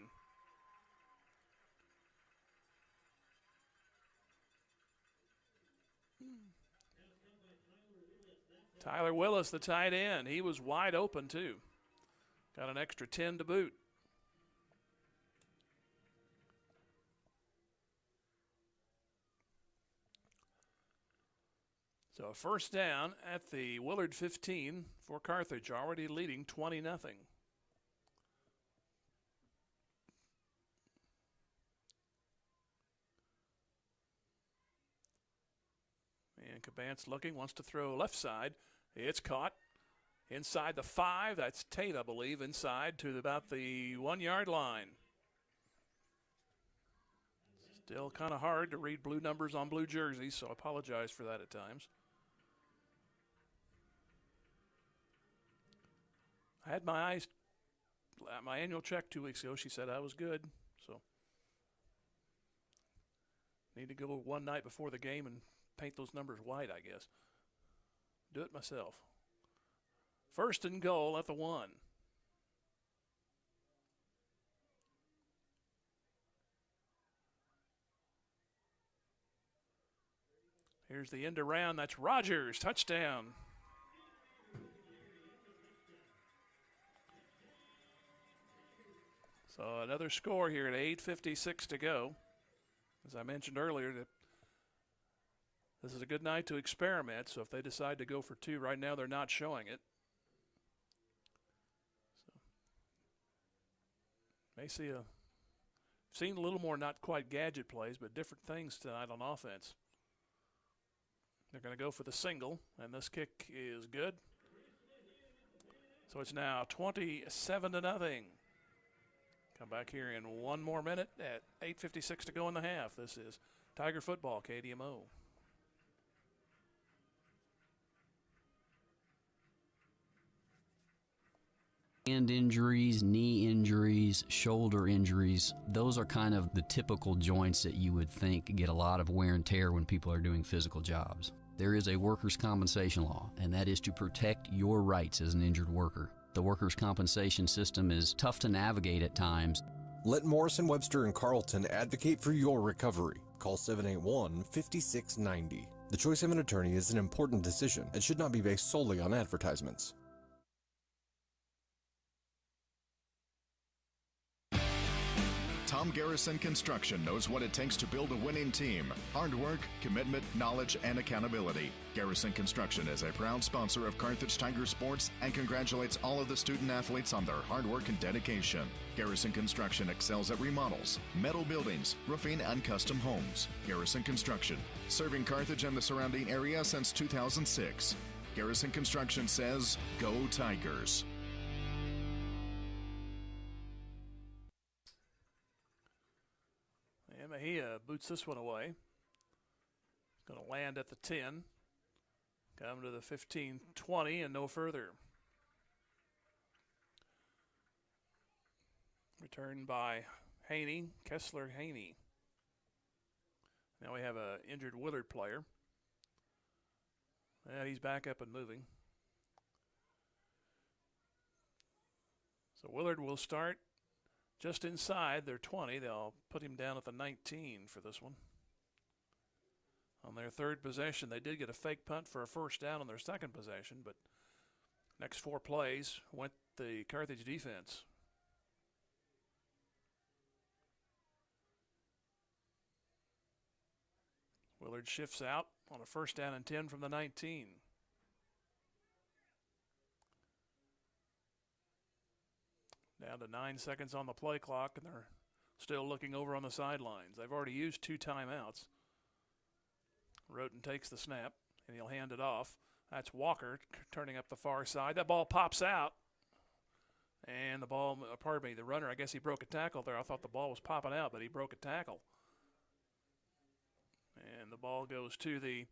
Tyler Willis, the tight end. He was wide open, too. Got an extra 10 to boot. So a first down at the Willard 15 for Carthage, already leading 20-0. And Cabance looking, wants to throw left side. It's caught. Inside the 5, that's Tate, I believe, inside to about the 1 yard line. Still kind of hard to read blue numbers on blue jerseys, so I apologize for that at times. I had my eyes, my annual check 2 weeks ago. She said I was good, so Need to go one night before the game and paint those numbers white, I guess. Do it myself. First and goal at the 1. Here's the end around. That's Rogers. Touchdown. So another score here at 8:56 to go. As I mentioned earlier, this is a good night to experiment. So if they decide to go for 2 right now, they're not showing it. So may seen a little more not quite gadget plays, but different things tonight on offense. They're going to go for the single, and this kick is good. So it's now 27-0. Come back here in one more minute at 8:56 to go in the half. This is Tiger Football, KDMO. Hand injuries, knee injuries, shoulder injuries, those are kind of the typical joints that you would think get a lot of wear and tear when people are doing physical jobs. There is a workers' compensation law, and that is to protect your rights as an injured worker. The workers' compensation system is tough to navigate at times. Let Morrison, Webster, and Carlton advocate for your recovery. Call 781-5690. The choice of an attorney is an important decision and should not be based solely on advertisements. Tom Garrison Construction knows what it takes to build a winning team. Hard work, commitment, knowledge, and accountability. Garrison Construction is a proud sponsor of Carthage Tiger Sports and congratulates all of the student athletes on their hard work and dedication. Garrison Construction excels at remodels, metal buildings, roofing, and custom homes. Garrison Construction, serving Carthage and the surrounding area since 2006. Garrison Construction says, go Tigers. Mejia boots this one away. Going to land at the 10. Come to the 15-20 and no further. Returned by Haney, Kessler Haney. Now we have an injured Willard player. And he's back up and moving. So Willard will start just inside their 20. They'll put him down at the 19 for this one. On their third possession, they did get a fake punt for a first down on their second possession, but next 4 plays went the Carthage defense. Willard shifts out on a first down and 10 from the 19. Down to 9 seconds on the play clock, and they're still looking over on the sidelines. They've already used 2 timeouts. Roten takes the snap, and he'll hand it off. That's Walker turning up the far side. That ball pops out. And the ball, the runner, I guess he broke a tackle there. I thought the ball was popping out, but he broke a tackle. And the ball goes to the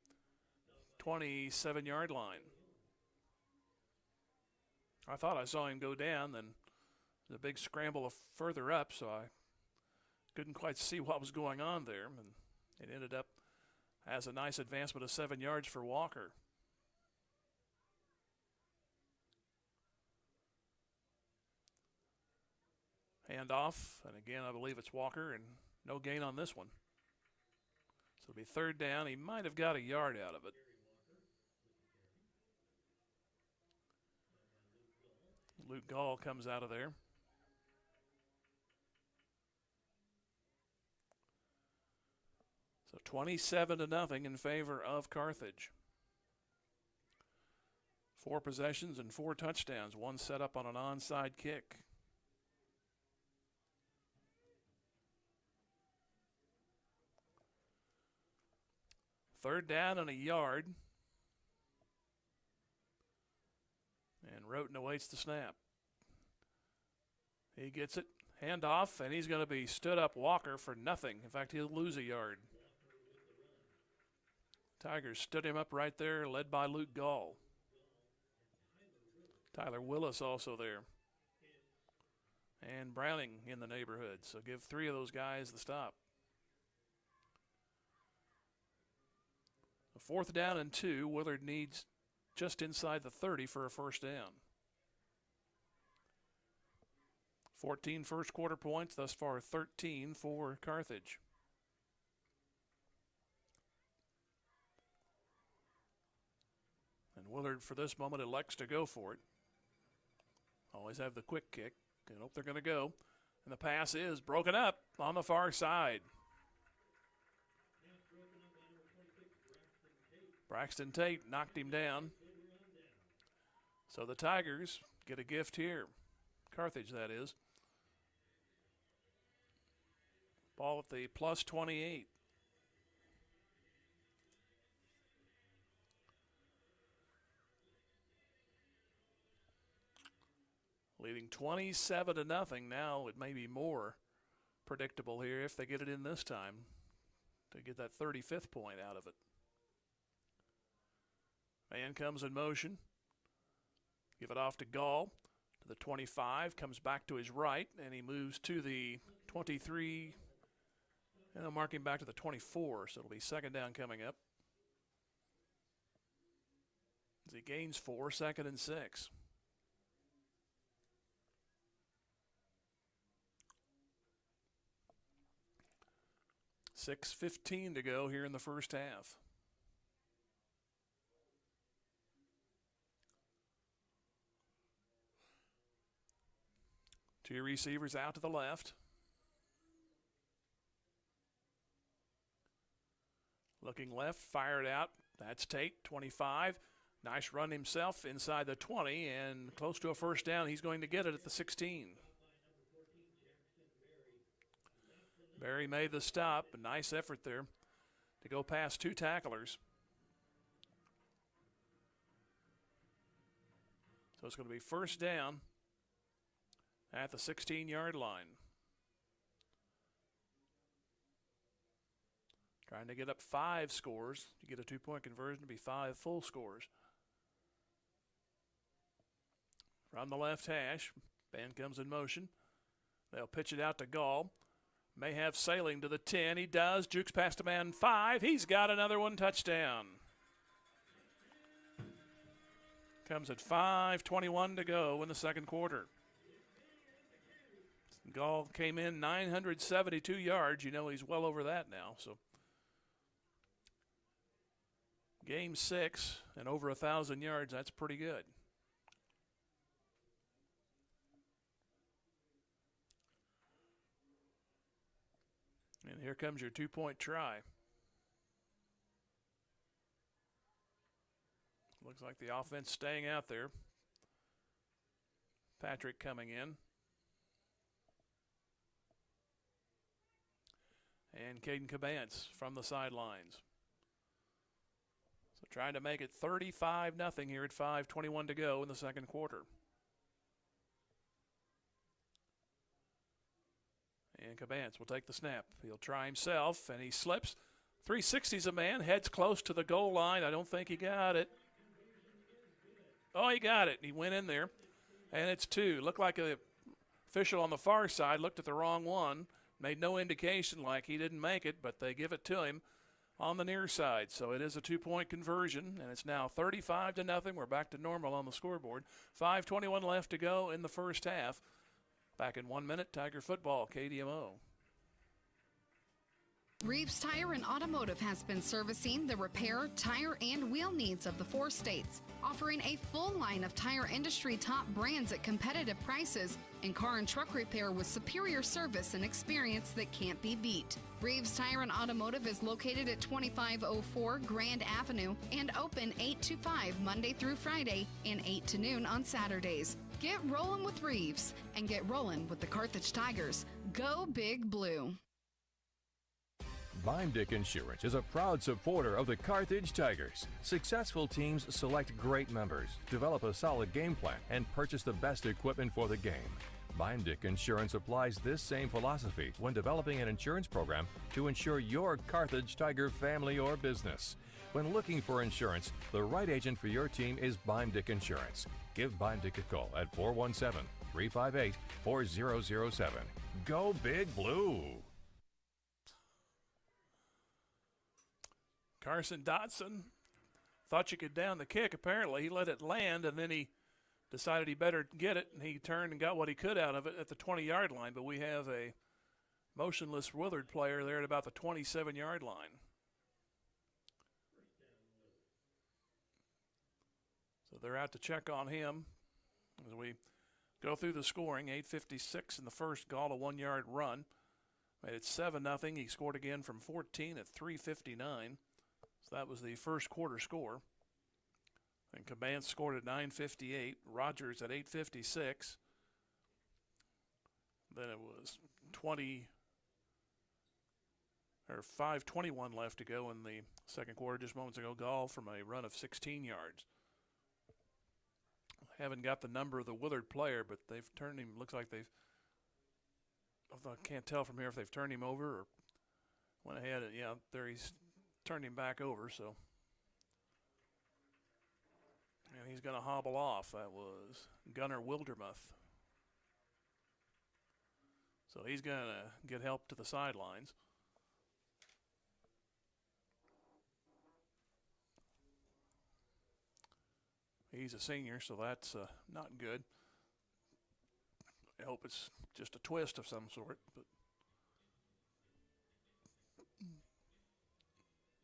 27-yard line. I thought I saw him go down, then the big scramble further up, so I couldn't quite see what was going on there. And it ended up as a nice advancement of 7 yards for Walker. Handoff, and again, I believe it's Walker, and no gain on this one. So it'll be third down. He might have got a yard out of it. Luke Gall comes out of there. So 27-0 in favor of Carthage. 4 possessions and 4 touchdowns. One set up on an onside kick. Third down and a yard. And Roten awaits the snap. He gets it, handoff, and he's going to be stood up Walker for nothing. In fact, he'll lose a yard. Tigers stood him up right there, led by Luke Gall. Tyler Willis also there. And Browning in the neighborhood. So give 3 of those guys the stop. 4th down and 2. Willard needs just inside the 30 for a first down. 14 first quarter points, thus far 13 for Carthage. And Willard, for this moment, elects to go for it. Always have the quick kick. I hope they're going to go. And the pass is broken up on the far side. Braxton Tate knocked him down. So the Tigers get a gift here. Carthage, that is. Ball at the plus 28. Leading 27-0. Now it may be more predictable here if they get it in this time to get that 35th point out of it. Man comes in motion. Give it off to Gall. To the 25. Comes back to his right, and he moves to the 23. And they'll mark him back to the 24, so it'll be second down coming up. As he gains 4, 2nd and 6. $6:15 to go here in the first half. Two receivers out to the left. Looking left, fired out. That's Tate, 25. Nice run himself inside the 20 and close to a first down. He's going to get it at the 16. Berry made the stop. A nice effort there to go past 2 tacklers. So it's going to be first down at the 16-yard line. Trying to get up 5 scores. To get a 2-point conversion to be 5 full scores. From the left hash, band comes in motion. They'll pitch it out to Gall. May have sailing to the 10. He does. Jukes past a man 5. He's got another one. Touchdown. Comes at 5:21 to go in the second quarter. Gall came in 972 yards. You know he's well over that now. So game 6 and over 1,000 yards. That's pretty good. And here comes your 2-point try. Looks like the offense staying out there. Patrick coming in. And Caden Cabance from the sidelines. So trying to make it 35-0 here at 5:21 to go in the second quarter. And Cabance will take the snap. He'll try himself, and he slips. 360's a man, heads close to the goal line. I don't think he got it. Oh, he got it. He went in there, and it's 2. Looked like the official on the far side looked at the wrong one. Made no indication like he didn't make it, but they give it to him on the near side. So it is a 2-point conversion, and it's now 35-0. We're back to normal on the scoreboard. 5:21 left to go in the first half. Back in 1 minute, Tiger football, KDMO. Reeves Tire and Automotive has been servicing the repair, tire, and wheel needs of the 4 states, offering a full line of tire industry top brands at competitive prices and car and truck repair with superior service and experience that can't be beat. Reeves Tire and Automotive is located at 2504 Grand Avenue and open 8 to 5 Monday through Friday and 8 to noon on Saturdays. Get rolling with Reeves and get rolling with the Carthage Tigers. Go Big Blue. Bimdick Insurance is a proud supporter of the Carthage Tigers. Successful teams select great members, develop a solid game plan, and purchase the best equipment for the game. Bimdick Insurance applies this same philosophy when developing an insurance program to insure your Carthage Tiger family or business. When looking for insurance, the right agent for your team is Bimdick Insurance. Give Bimdick a call at 417-358-4007. Go Big Blue! Carson Dotson thought you could down the kick. Apparently, he let it land, and then he decided he better get it, and he turned and got what he could out of it at the 20-yard line. But we have a motionless Willard player there at about the 27-yard line. So they're out to check on him as we go through the scoring. 8:56 in the first. Gall, a 1-yard run. Made it 7-0. He scored again from 14 at 3:59. So that was the first quarter score. And Cabana scored at 9:58. Rogers at 8:56. Then it was 5:21 left to go in the second quarter. Just moments ago, Gall from a run of 16 yards. Haven't got the number of the Willard player, but they've turned him. Looks like they've. I can't tell from here if they've turned him over or went ahead. Yeah, there he's turned him back over. So, and he's going to hobble off. That was Gunnar Wildermuth. So he's going to get help to the sidelines. He's a senior, so that's not good. I hope it's just a twist of some sort, but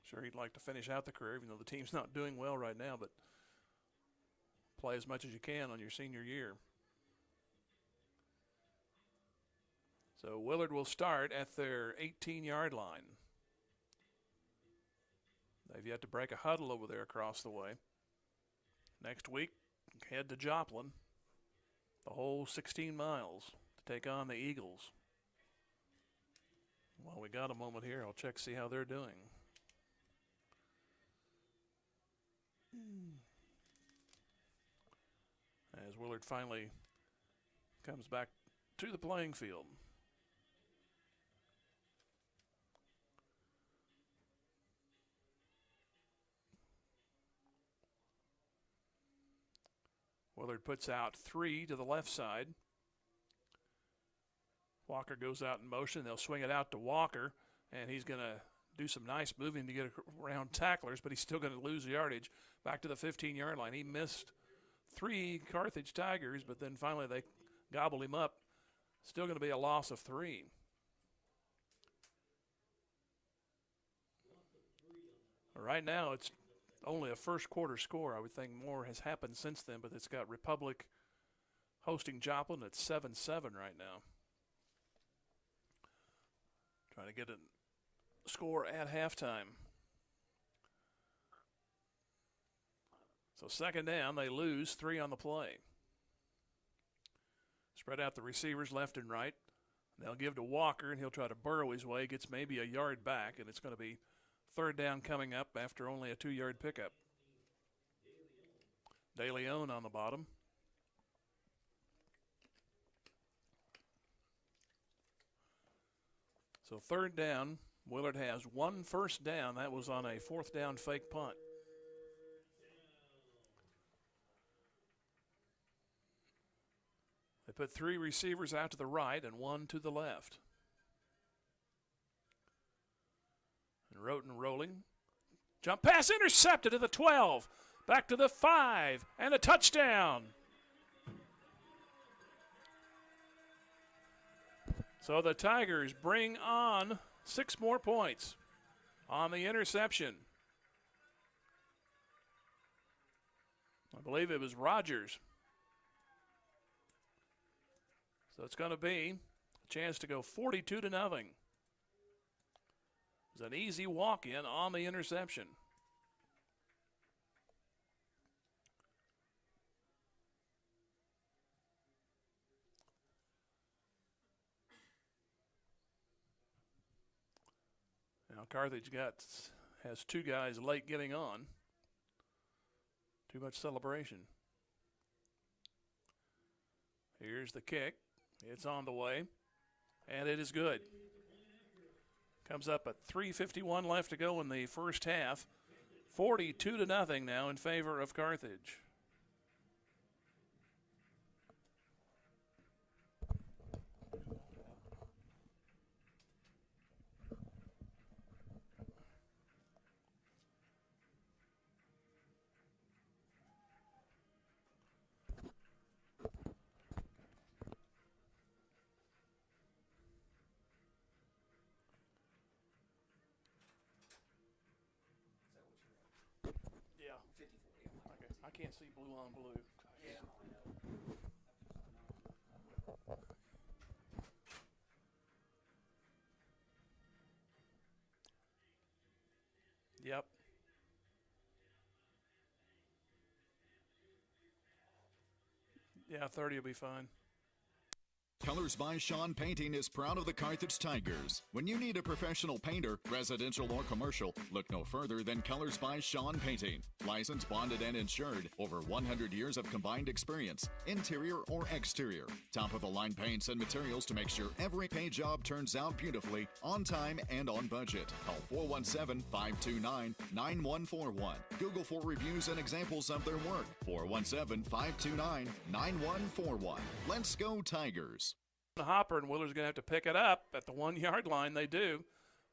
sure he'd like to finish out the career, even though the team's not doing well right now, but play as much as you can on your senior year. So Willard will start at their 18-yard line. They've yet to break a huddle over there across the way. Next week, head to Joplin, the whole 16 miles to take on the Eagles. While we got a moment here, I'll check see how they're doing. As Willard finally comes back to the playing field. Willard puts out 3 to the left side. Walker goes out in motion. They'll swing it out to Walker, and he's going to do some nice moving to get around tacklers, but he's still going to lose yardage back to the 15-yard line. He missed 3 Carthage Tigers, but then finally they gobbled him up. Still going to be a loss of 3. Right now it's only a first quarter score. I would think more has happened since then, but it's got Republic hosting Joplin at 7-7 right now. Trying to get a score at halftime. So second down, they lose 3 on the play. Spread out the receivers left and right. They'll give to Walker, and he'll try to burrow his way. Gets maybe a yard back, and it's going to be third down coming up after only a 2-yard pickup. De Leon on the bottom. So third down, Willard has 1 first down. That was on a 4th down fake punt. They put 3 receivers out to the right and 1 to the left. And Roten rolling. Jump pass intercepted at the 12. Back to the 5 and a touchdown. So the Tigers bring on 6 more points on the interception. I believe it was Rogers. So it's going to be a chance to go 42-0. It's an easy walk-in on the interception. Now Carthage has 2 guys late getting on. Too much celebration. Here's the kick. It's on the way, and it is good. Comes up at 3:51 left to go in the first half. 42-0 now in favor of Carthage. can't see blue on blue. Yeah. Yep. Yeah, 30 will be fine. Colors by Sean Painting is proud of the Carthage Tigers. When you need a professional painter, residential or commercial, look no further than Colors by Sean Painting. Licensed, bonded, and insured. Over 100 years of combined experience. Interior or exterior. Top-of-the-line paints and materials to make sure every paint job turns out beautifully, on time, and on budget. Call 417-529-9141. Google for reviews and examples of their work. 417-529-9141. Let's go Tigers. The hopper, and Willard's going to have to pick it up at the 1 yard line. They do.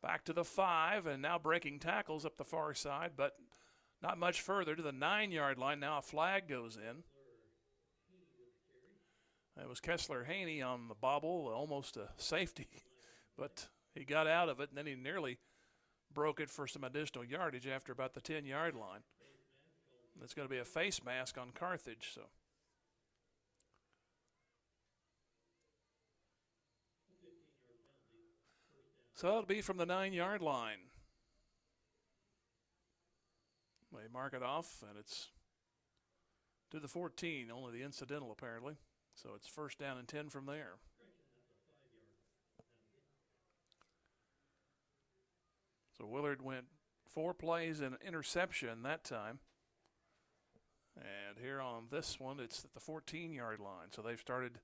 Back to the 5, and now breaking tackles up the far side, but not much further to the 9 yard line. Now a flag goes in. It was Kessler Haney on the bobble, almost a safety, but he got out of it, and then he nearly broke it for some additional yardage after about the 10 yard line. It's going to be a face mask on Carthage, so. So it'll be from the 9 yard line. They mark it off, and it's to the 14, only the incidental apparently. So it's first down and 10 from there. So Willard went 4 plays and an interception that time. And here on this one, it's at the 14 yard line. So they've started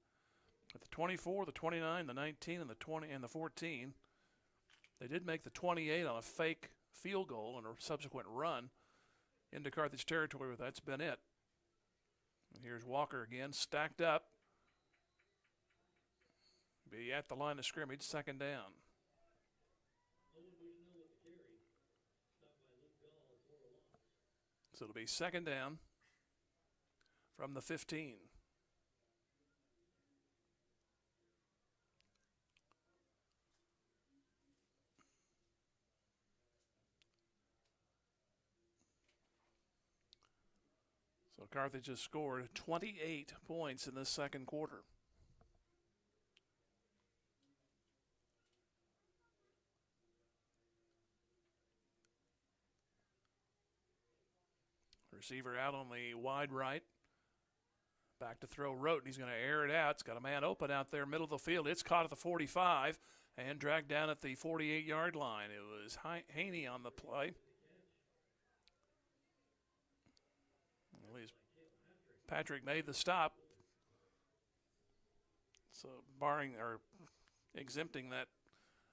at the 24, the 29, the 19, and the 20, and the 14. They did make the 28 on a fake field goal and a subsequent run into Carthage territory, but that's been it. And here's Walker again, stacked up. Be at the line of scrimmage, second down. So it'll be second down from the 15. So Carthage has scored 28 points in this second quarter. Receiver out on the wide right. Back to throw Roten. He's going to air it out. It's got a man open out there, middle of the field. It's caught at the 45 and dragged down at the 48 yard line. It was Haney on the play. Patrick made the stop. So barring or exempting that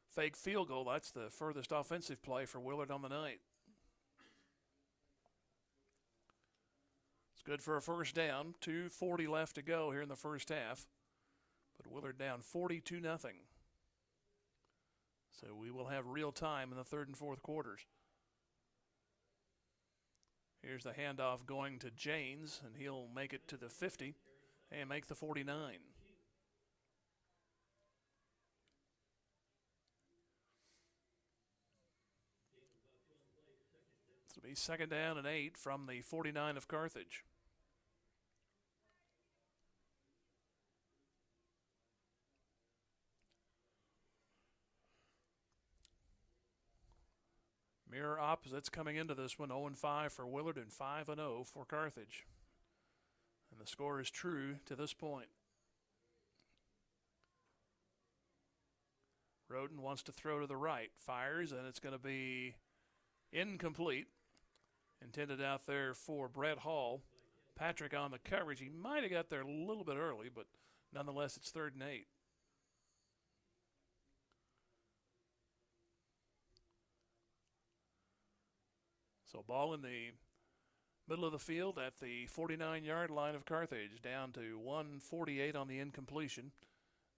fake field goal, that's the furthest offensive play for Willard on the night. It's good for a first down. 2:40 left to go here in the first half. But Willard down 42-0. So we will have real time in the third and fourth quarters. Here's the handoff going to Janes, and he'll make it to the 50 and make the 49. This will be second down and 8 from the 49 of Carthage. Mirror opposites coming into this one, 0-5 for Willard and 5-0 for Carthage. And the score is true to this point. Roten wants to throw to the right, fires, and it's going to be incomplete. Intended out there for Brett Hall. Patrick on the coverage. He might have got there a little bit early, but nonetheless, it's 3rd and 8. So ball in the middle of the field at the 49 yard line of Carthage, down to 1:48 on the incompletion.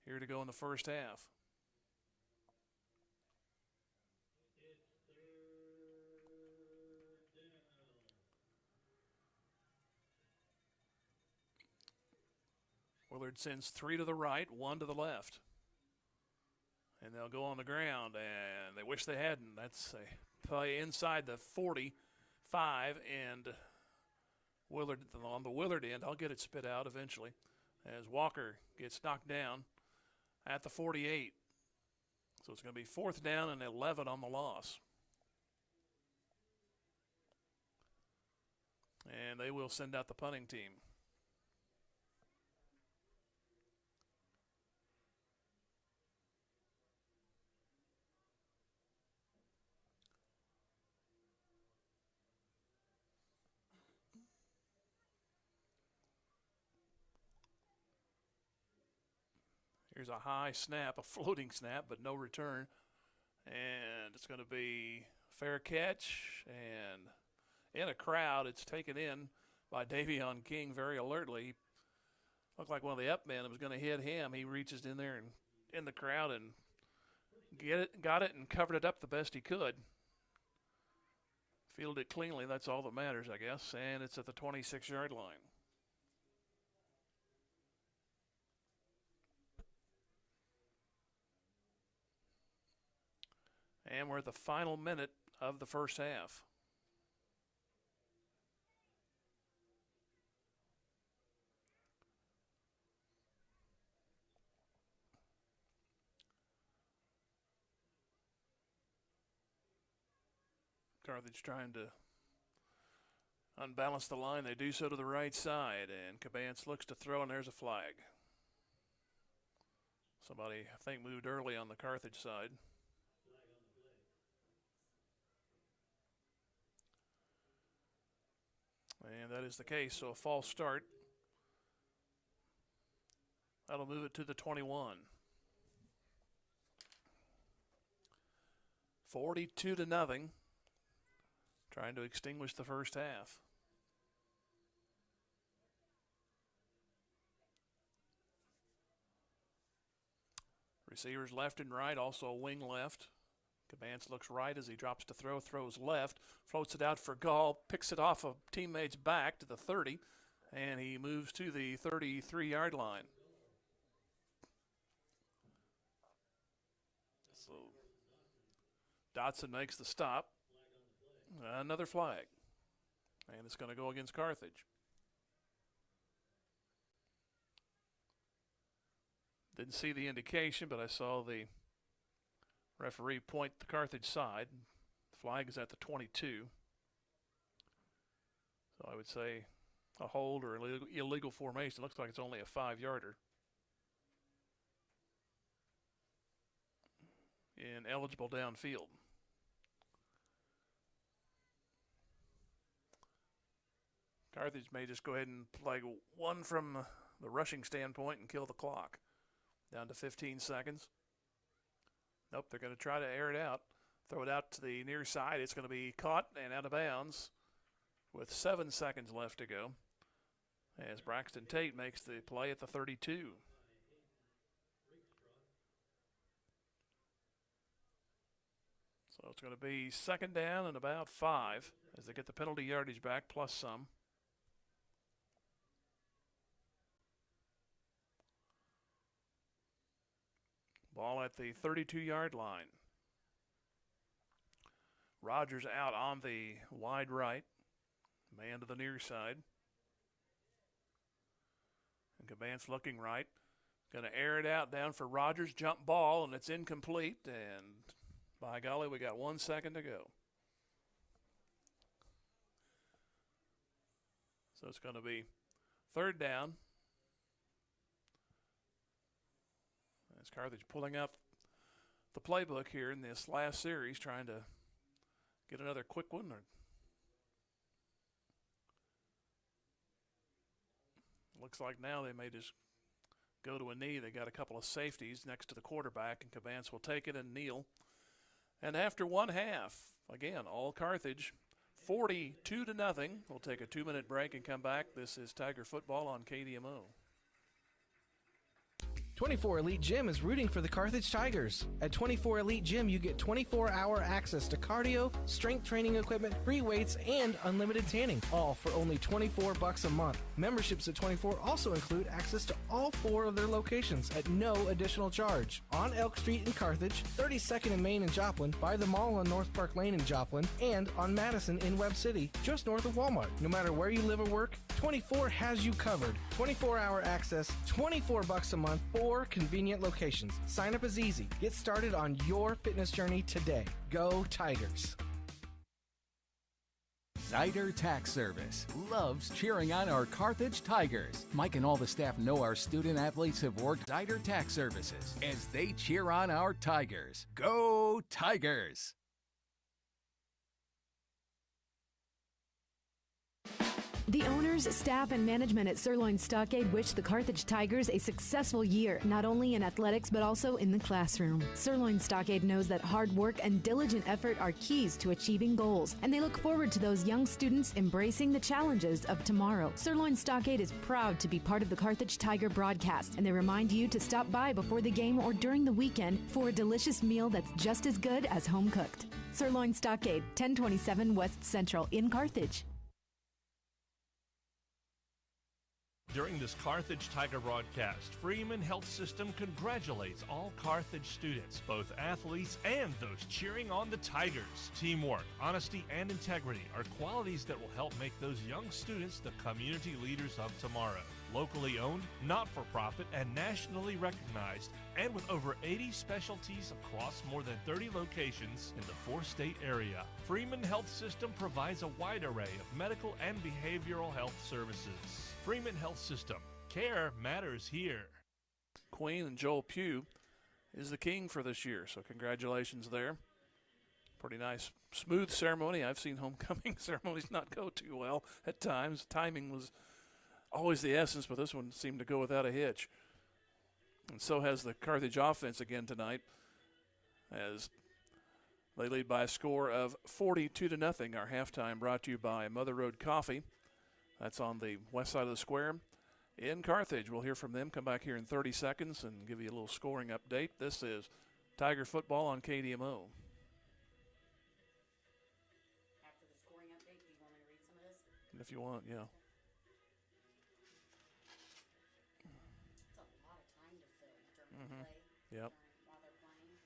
Here to go in the first half. Willard sends 3 to the right, 1 to the left. And they'll go on the ground, and they wish they hadn't. That's a play inside the 45, and Willard on the Willard end. I'll get it spit out eventually as Walker gets knocked down at the 48. So it's going to be 4th down and 11 on the loss. And they will send out the punting team. Here's a high snap, a floating snap, but no return. And it's going to be fair catch. And in a crowd, it's taken in by Davion King very alertly. Looked like one of the up men was going to hit him. He reaches in there and in the crowd and got it and covered it up the best he could. Fielded it cleanly. That's all that matters, I guess. And it's at the 26-yard line. And we're at the final minute of the first half. Carthage trying to unbalance the line. They do so to the right side, and Cabance looks to throw, and there's a flag. Somebody, I think, moved early on the Carthage side. And that is the case, so a false start. That'll move it to the 21. 42-0. Trying to extinguish the first half. Receivers left and right, also a wing left. Cabance looks right as he drops to throw, throws left, floats it out for Gall, picks it off a teammate's back to the 30, and he moves to the 33-yard line. So Dotson makes the stop. Another flag. And it's going to go against Carthage. Didn't see the indication, but I saw the referee point the Carthage side. The flag is at the 22. So I would say a hold or illegal formation. Looks like it's only a 5-yarder. Ineligible downfield. Carthage may just go ahead and play one from the rushing standpoint and kill the clock. Down to 15 seconds. Nope, they're going to try to air it out. Throw it out to the near side. It's going to be caught and out of bounds with 7 seconds left to go as Braxton Tate makes the play at the 32. So it's going to be 2nd down and about 5 as they get the penalty yardage back plus some. Ball at the 32-yard line. Rogers out on the wide right. Man to the near side. And Cabance looking right. Going to air it out down for Rogers. Jump ball, and it's incomplete. And by golly, we got 1 second to go. So it's going to be 3rd down. As Carthage pulling up the playbook here in this last series, trying to get another quick one. Looks like now they may just go to a knee. They got a couple of safeties next to the quarterback, and Cabance will take it and kneel. And after 1 half, again, all Carthage, 42-0. We'll take a 2-minute break and come back. This is Tiger Football on KDMO. 24 Elite Gym is rooting for the Carthage Tigers. At 24 Elite Gym, you get 24-hour access to cardio, strength training equipment, free weights, and unlimited tanning, all for only $24 a month. Memberships at 24 also include access to all 4 of their locations at no additional charge. On Elk Street in Carthage, 32nd and Main in Joplin, by the mall on North Park Lane in Joplin, and on Madison in Webb City, just north of Walmart. No matter where you live or work, 24 has you covered. 24-hour access, $24 a month, 4 convenient locations. Sign up is easy. Get started on your fitness journey today. Go Tigers! Zyder Tax Service loves cheering on our Carthage Tigers. Mike and all the staff know our student athletes have worked Zyder Tax Services as they cheer on our Tigers. Go Tigers! The owners, staff, and management at Sirloin Stockade wish the Carthage Tigers a successful year, not only in athletics but also in the classroom. Sirloin Stockade knows that hard work and diligent effort are keys to achieving goals, and they look forward to those young students embracing the challenges of tomorrow. Sirloin Stockade is proud to be part of the Carthage Tiger broadcast, and they remind you to stop by before the game or during the weekend for a delicious meal that's just as good as home cooked. Sirloin Stockade, 1027 West Central in Carthage. During this Carthage Tiger broadcast, Freeman Health System congratulates all Carthage students, both athletes and those cheering on the Tigers. Teamwork, honesty, and integrity are qualities that will help make those young students the community leaders of tomorrow. Locally owned, not-for-profit, and nationally recognized, and with over 80 specialties across more than 30 locations in the 4-state area, Freeman Health System provides a wide array of medical and behavioral health services. Freeman Health System. Care matters here. Queen and Joel Pugh is the king for this year, so congratulations there. Pretty nice, smooth ceremony. I've seen homecoming ceremonies not go too well at times. Timing was always the essence, but this one seemed to go without a hitch. And so has the Carthage offense again tonight, as they lead by a score of 42-0. Our halftime brought to you by Mother Road Coffee. That's on the west side of the square in Carthage. We'll hear from them, come back here in 30 seconds and give you a little scoring update. This is Tiger football on KDMO. After the scoring update, do you want me to read some of this? If you want, yeah. It's a lot of time to fill during play. Yep. While they're playing.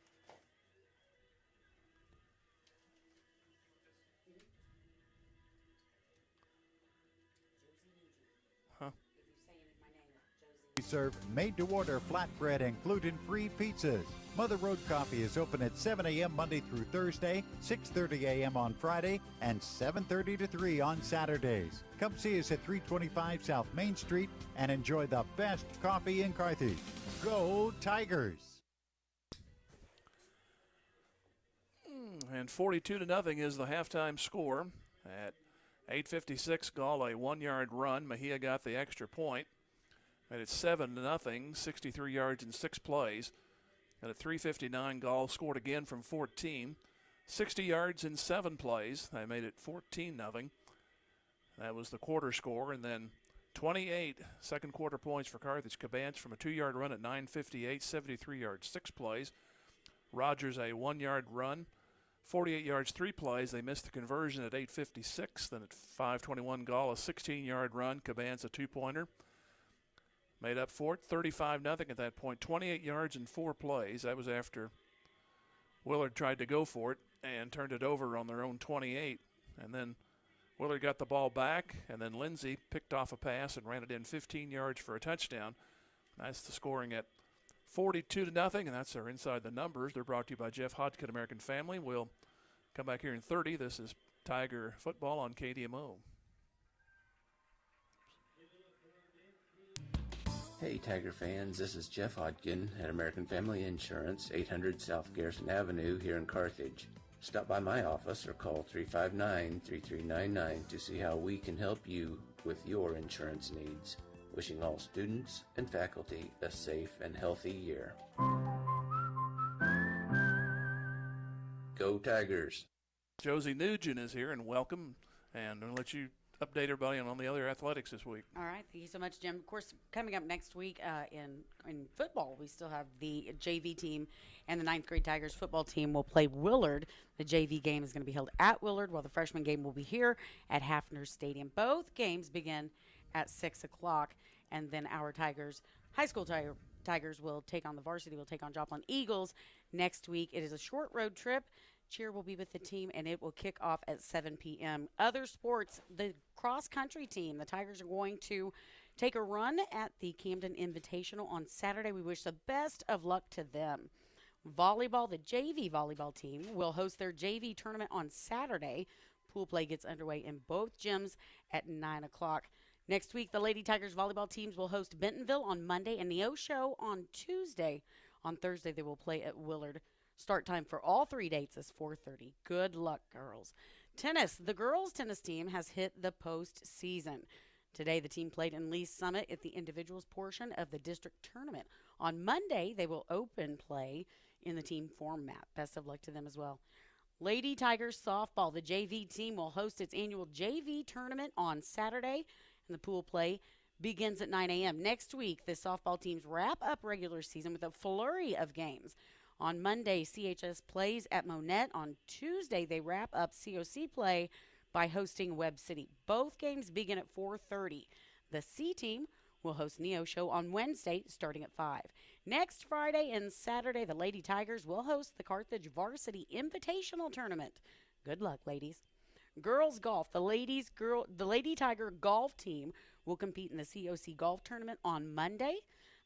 Huh? If you say my name, Josie. We serve made-to-order flatbread and gluten-free pizzas. Mother Road Coffee is open at 7 a.m. Monday through Thursday, 6:30 a.m. on Friday, and 7:30 to 3 on Saturdays. Come see us at 325 South Main Street and enjoy the best coffee in Carthage. Go Tigers! And 42-0 is the halftime score. At 8:56, Gall a 1-yard run. Mejia got the extra point. Made it 7-0, 63 yards in 6 plays. And at 3:59, Gall scored again from 14, 60 yards in 7 plays. They made it 14-0. That was the quarter score. And then 28 second quarter points for Carthage. Cabans from a 2-yard run at 9:58, 73 yards, 6 plays. Rogers a 1-yard run, 48 yards, 3 plays. They missed the conversion at 8:56. Then at 5:21, Gall a 16-yard run. Cabans a 2-pointer. Made up for it, 35-0 at that point. 28 yards in 4 plays. That was after Willard tried to go for it and turned it over on their own 28. And then Willard got the ball back, and then Lindsey picked off a pass and ran it in 15 yards for a touchdown. That's the scoring at 42-0, and that's our Inside the Numbers. They're brought to you by Jeff Hodgkin American Family. We'll come back here in 30. This is Tiger football on KDMO. Hey Tiger fans, this is Jeff Hodgkin at American Family Insurance, 800 South Garrison Avenue here in Carthage. Stop by my office or call 359-3399 to see how we can help you with your insurance needs. Wishing all students and faculty a safe and healthy year. Go Tigers! Josie Nugent is here, and welcome. And I'll let you update everybody on the other athletics this week. All right. Thank you so much, Jim. Of course, coming up next week in football, we still have the JV team and the 9th grade Tigers football team will play Willard. The JV game is going to be held at Willard, while the freshman game will be here at Hafner Stadium. Both games begin at 6 o'clock, and then our Tigers, high school Tigers will take on the varsity, will take on Joplin Eagles next week. It is a short road trip. Cheer will be with the team, and it will kick off at 7 p.m. Other sports, the cross-country team, the Tigers are going to take a run at the Camden Invitational on Saturday. We wish the best of luck to them. Volleyball, the JV volleyball team will host their JV tournament on Saturday. Pool play gets underway in both gyms at 9 o'clock. Next week, the Lady Tigers volleyball teams will host Bentonville on Monday and the O-Show on Tuesday. On Thursday, they will play at Willard. Start time for all 3 dates is 4:30. Good luck, girls. Tennis. The girls' tennis team has hit the postseason. Today, the team played in Lee's Summit at the individuals portion of the district tournament. On Monday, they will open play in the team format. Best of luck to them as well. Lady Tigers softball. The JV team will host its annual JV tournament on Saturday, and the pool play begins at 9 a.m. Next week, the softball teams wrap up regular season with a flurry of games. On Monday, CHS plays at Monette. On Tuesday, they wrap up COC play by hosting Webb City. Both games begin at 4:30. The C team will host Neo Show on Wednesday starting at 5. Next Friday and Saturday, the Lady Tigers will host the Carthage Varsity Invitational Tournament. Good luck, ladies. Girls golf. The Lady Tiger golf team will compete in the COC golf tournament on Monday.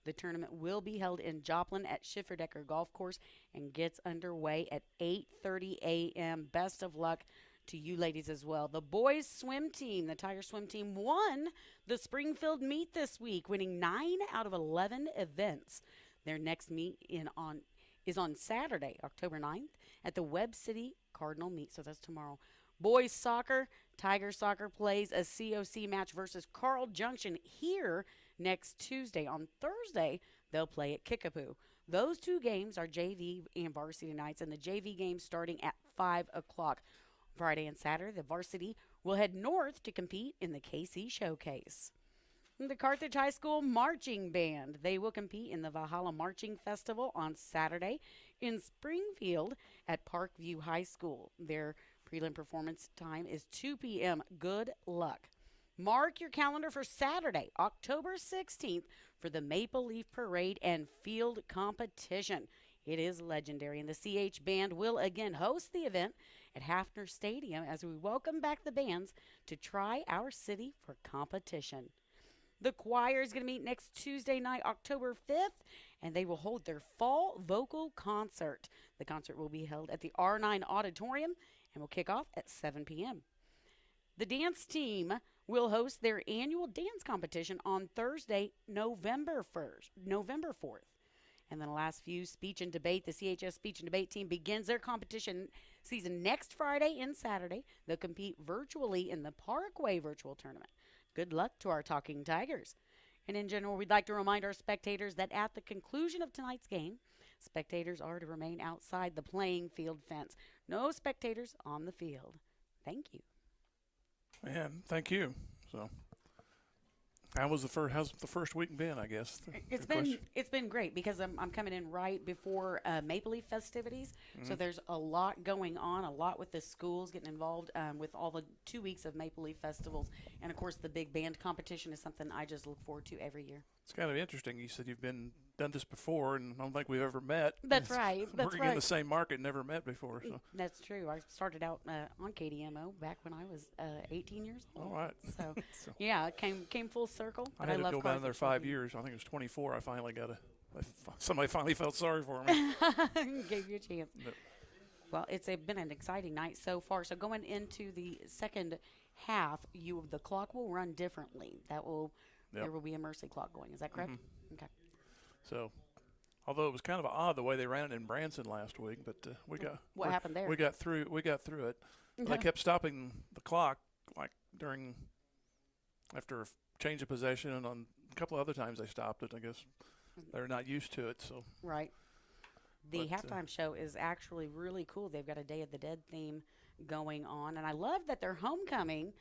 The tournament will be held in Joplin at Schifferdecker Golf Course and gets underway at 8:30 a.m. Best of luck to you ladies as well. The boys swim team, the Tiger swim team, won the Springfield meet this week, winning 9 out of 11 events. Their next meet is on Saturday, October 9th, at the Webb City Cardinal meet, so that's tomorrow. Boys soccer, Tiger soccer plays a COC match versus Carl Junction here next Tuesday. On Thursday, they'll play at Kickapoo. Those 2 games are JV and varsity nights, and the JV game starting at 5 o'clock. Friday and Saturday, the varsity will head north to compete in the KC Showcase. The Carthage High School Marching Band, they will compete in the Valhalla Marching Festival on Saturday in Springfield at Parkview High School. Their prelim performance time is 2 p.m. Good luck. Mark your calendar for Saturday, October 16th, for the Maple Leaf Parade and Field Competition. It is legendary, and the CH Band will again host the event at Hafner Stadium as we welcome back the bands to try our city for competition. The choir is going to meet next Tuesday night, October 5th, and they will hold their fall vocal concert. The concert will be held at the R9 Auditorium and will kick off at 7 p.m. The dance team will host their annual dance competition on Thursday, November 4th. And then the last few, speech and debate. The CHS speech and debate team begins their competition season next Friday and Saturday. They'll compete virtually in the Parkway virtual tournament. Good luck to our Talking Tigers. And in general, we'd like to remind our spectators that at the conclusion of tonight's game, spectators are to remain outside the playing field fence. No spectators on the field. Thank you. And thank you. So, how's the first week been? I guess it's been great because I'm coming in right before Maple Leaf festivities, so there's a lot going on, a lot with the schools getting involved with all the 2 weeks of Maple Leaf festivals, and of course the big band competition is something I just look forward to every year. It's kind of interesting. You said you've done this before, and I don't think we've ever met. That's right. We're in the same market, never met before. So. That's true. I started out on KDMO back when I was 18 years old. All right. So, yeah, it came full circle. I had to go down there 5 years. I think it was 24. I finally somebody finally felt sorry for me. Gave you a chance. Well, it's been an exciting night so far. So going into the second half, the clock will run differently. There will be a mercy clock going. Is that correct? Mm-hmm. Okay. So, although it was kind of odd the way they ran it in Branson last week, but what happened there? We got through it. They kept stopping the clock like after a change of possession, and on a couple of other times they stopped it. I guess they're not used to it. So right. The halftime show is actually really cool. They've got a Day of the Dead theme going on, and I love that their homecoming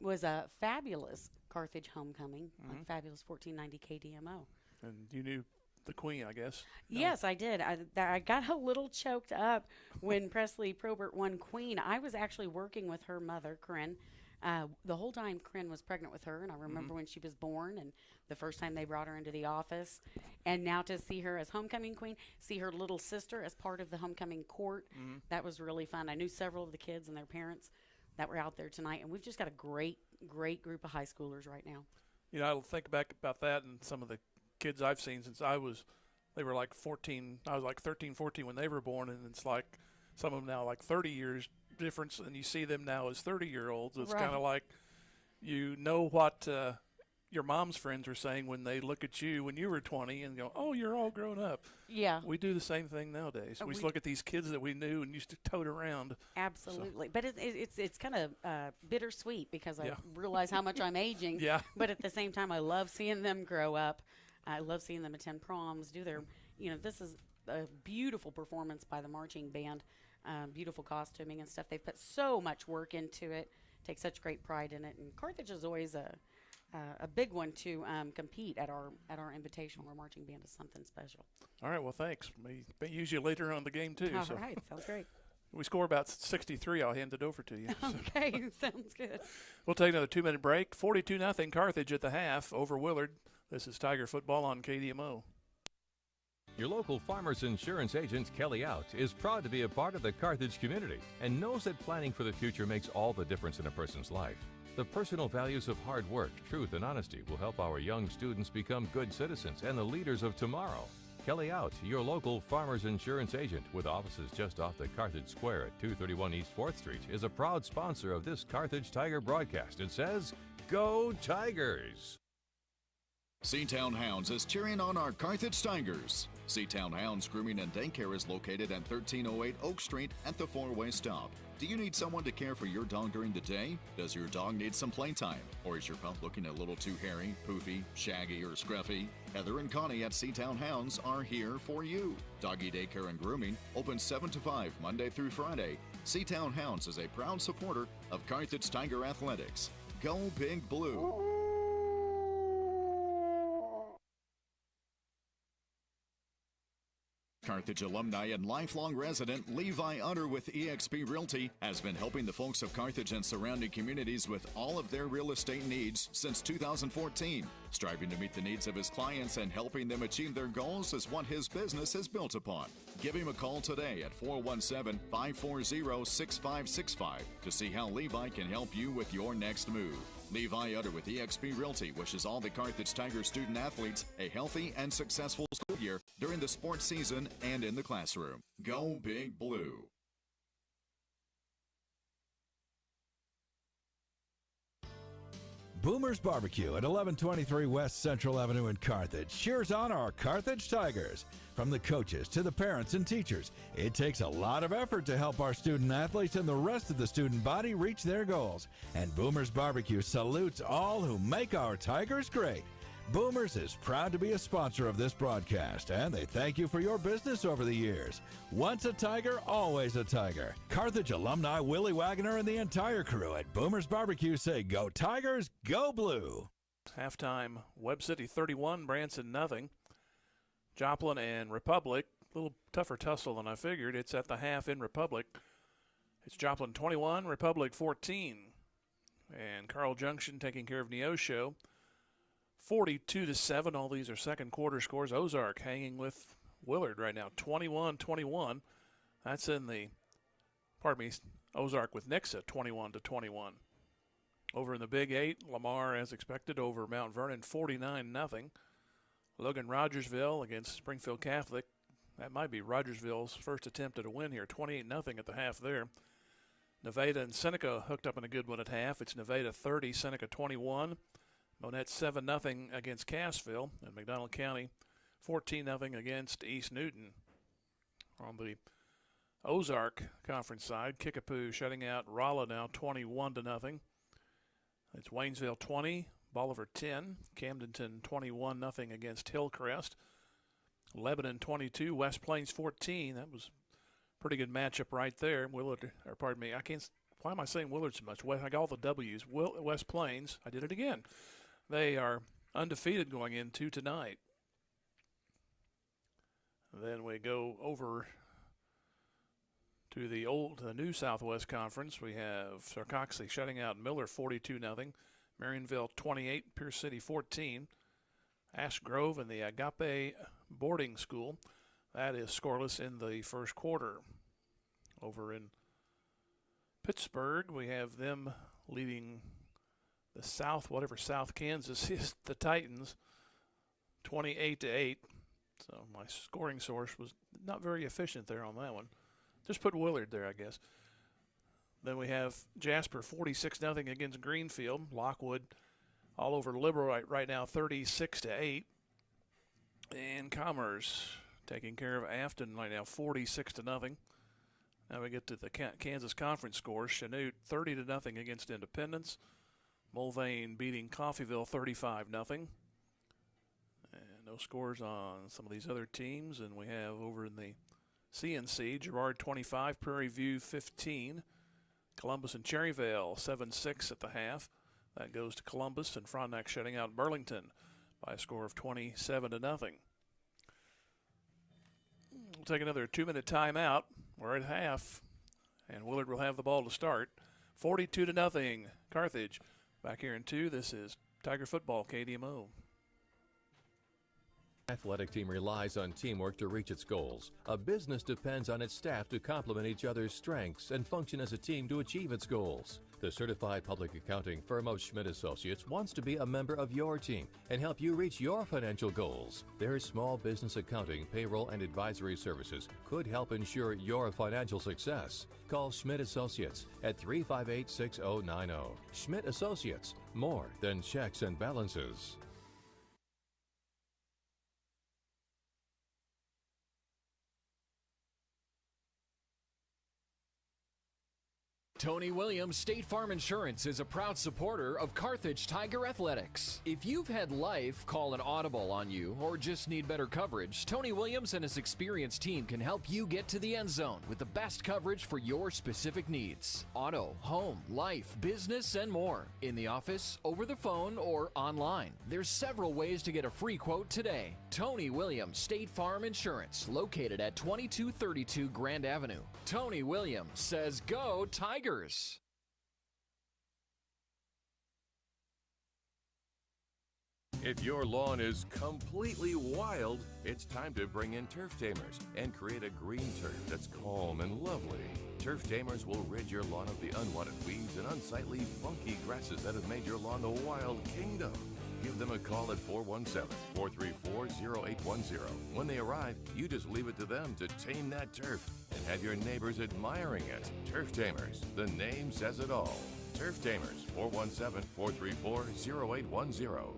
was a fabulous Carthage homecoming, a fabulous 1490 KDMO. And you knew the queen, I guess. No. Yes, I did. I got a little choked up when Presley Probert won queen. I was actually working with her mother, Corinne. The whole time Corinne was pregnant with her, and I remember when she was born and the first time they brought her into the office. And now to see her as homecoming queen, see her little sister as part of the homecoming court, that was really fun. I knew several of the kids and their parents that were out there tonight, and we've just got a great group of high schoolers right now. You know, I'll think back about that and some of the kids I've seen since they were like 14. I was like 13, 14 when they were born, and it's like some of them now like 30 years difference, and you see them now as 30-year-olds. It's kind of like you know what your mom's friends are saying when they look at you when you were 20 and go, oh, you're all grown up. Yeah. We do the same thing nowadays. We just look at these kids that we knew and used to tote around. Absolutely. So. But it's kind of bittersweet because I realize how much I'm aging. Yeah. But at the same time, I love seeing them grow up. I love seeing them attend proms, do their, this is a beautiful performance by the marching band, beautiful costuming and stuff. They've put so much work into it, take such great pride in it. And Carthage is always a big one to compete at our invitational. Our marching band is something special. All right, well, thanks. May use you later on in the game, too. All right, sounds great. We score about 63. I'll hand it over to you. Okay, sounds good. We'll take another 2-minute break. 42-0 Carthage at the half over Willard. This is Tiger Football on KDMO. Your local Farmers Insurance agent, Kelly Out, is proud to be a part of the Carthage community and knows that planning for the future makes all the difference in a person's life. The personal values of hard work, truth, and honesty will help our young students become good citizens and the leaders of tomorrow. Kelly Out, your local Farmers Insurance agent with offices just off the Carthage Square at 231 East 4th Street, is a proud sponsor of this Carthage Tiger broadcast and says, Go Tigers! Seatown Hounds is cheering on our Carthage Tigers. Seatown Hounds Grooming and Daycare is located at 1308 Oak Street at the four-way stop. Do you need someone to care for your dog during the day? Does your dog need some playtime? Or is your pup looking a little too hairy, poofy, shaggy, or scruffy? Heather and Connie at Seatown Hounds are here for you. Doggy Daycare and Grooming open 7 to 5 Monday through Friday. Seatown Hounds is a proud supporter of Carthage Tiger Athletics. Go Big Blue! Carthage alumni and lifelong resident Levi Utter with eXp Realty has been helping the folks of Carthage and surrounding communities with all of their real estate needs since 2014. Striving to meet the needs of his clients and helping them achieve their goals is what his business is built upon. Give him a call today at 417-540-6565 to see how Levi can help you with your next move. Levi Utter with eXp Realty wishes all the Carthage Tiger student athletes a healthy and successful school year during the sports season and in the classroom. Go Big Blue! Boomer's Barbecue at 1123 West Central Avenue in Carthage cheers on our Carthage Tigers. From the coaches to the parents and teachers, it takes a lot of effort to help our student athletes and the rest of the student body reach their goals. And Boomer's Barbecue salutes all who make our Tigers great. Boomers is proud to be a sponsor of this broadcast, and they thank you for your business over the years. Once a Tiger, always a Tiger. Carthage alumni Willie Wagner and the entire crew at Boomers Barbecue say, Go Tigers, go Blue! Halftime, Webb City 31, Branson nothing. Joplin and Republic, a little tougher tussle than I figured. It's at the half in Republic. It's Joplin 21, Republic 14. And Carl Junction taking care of Neosho. 42-7. All these are second quarter scores. Ozark hanging with Willard right now, 21-21. That's in the, Ozark with Nixa, 21-21. Over in the Big 8, Lamar, as expected, over Mount Vernon, 49-0. Logan Rogersville against Springfield Catholic. That might be Rogersville's first attempt at a win here, 28-0 at the half there. Nevada and Seneca hooked up in a good one at half. It's Nevada 30, Seneca 21. Monette 7-0 against Cassville, and McDonald County 14-0 against East Newton. On the Ozark Conference side, Kickapoo shutting out Rolla now 21-0. It's Waynesville 20, Bolivar 10, Camdenton 21-0 against Hillcrest. Lebanon 22, West Plains 14. That was a pretty good matchup right there. why am I saying Willard so much? I got all the W's. West Plains, I did it again. They are undefeated going into tonight. Then we go over to the new Southwest Conference. We have Sarcoxy shutting out Miller 42-0. Marionville 28, Pierce City 14. Ash Grove and the Agape Boarding School, that is scoreless in the first quarter. Over in Pittsburgh, we have them leading the South Kansas is, the Titans, 28-8. So my scoring source was not very efficient there on that one. Just put Willard there, I guess. Then we have Jasper 46-0 against Greenfield. Lockwood all over Liberal right now, 36-8. And Commerce taking care of Afton right now, 46-0. Now we get to the Kansas Conference scores. Chanute 30-0 against Independence. Mulvane beating Coffeyville 35-0. And no scores on some of these other teams. And we have over in the CNC, Girard 25, Prairie View 15. Columbus and Cherryvale 7-6 at the half. That goes to Columbus, and Frontenac shutting out Burlington by a score of 27-0. We'll take another 2-minute timeout. We're at half, and Willard will have the ball to start. 42-0, Carthage. Back here in 2, this is Tiger Football, KDMO. Athletic team relies on teamwork to reach its goals. A business depends on its staff to complement each other's strengths and function as a team to achieve its goals. The certified public accounting firm of Schmidt Associates wants to be a member of your team and help you reach your financial goals. Their small business accounting, payroll, and advisory services could help ensure your financial success. Call Schmidt Associates at 358-6090. Schmidt Associates, more than checks and balances. Tony Williams State Farm Insurance is a proud supporter of Carthage Tiger Athletics. If you've had life call an audible on you or just need better coverage, Tony Williams and his experienced team can help you get to the end zone with the best coverage for your specific needs. Auto, home, life, business, and more. In the office, over the phone, or online. There's several ways to get a free quote today. Tony Williams State Farm Insurance, located at 2232 Grand Avenue. Tony Williams says, go Tigers! If your lawn is completely wild, it's time to bring in Turf Tamers and create a green turf that's calm and lovely. Turf Tamers will rid your lawn of the unwanted weeds and unsightly, funky grasses that have made your lawn a wild kingdom. Give them a call at 417-434-0810. When they arrive, you just leave it to them to tame that turf and have your neighbors admiring it. Turf Tamers, the name says it all. Turf Tamers, 417-434-0810.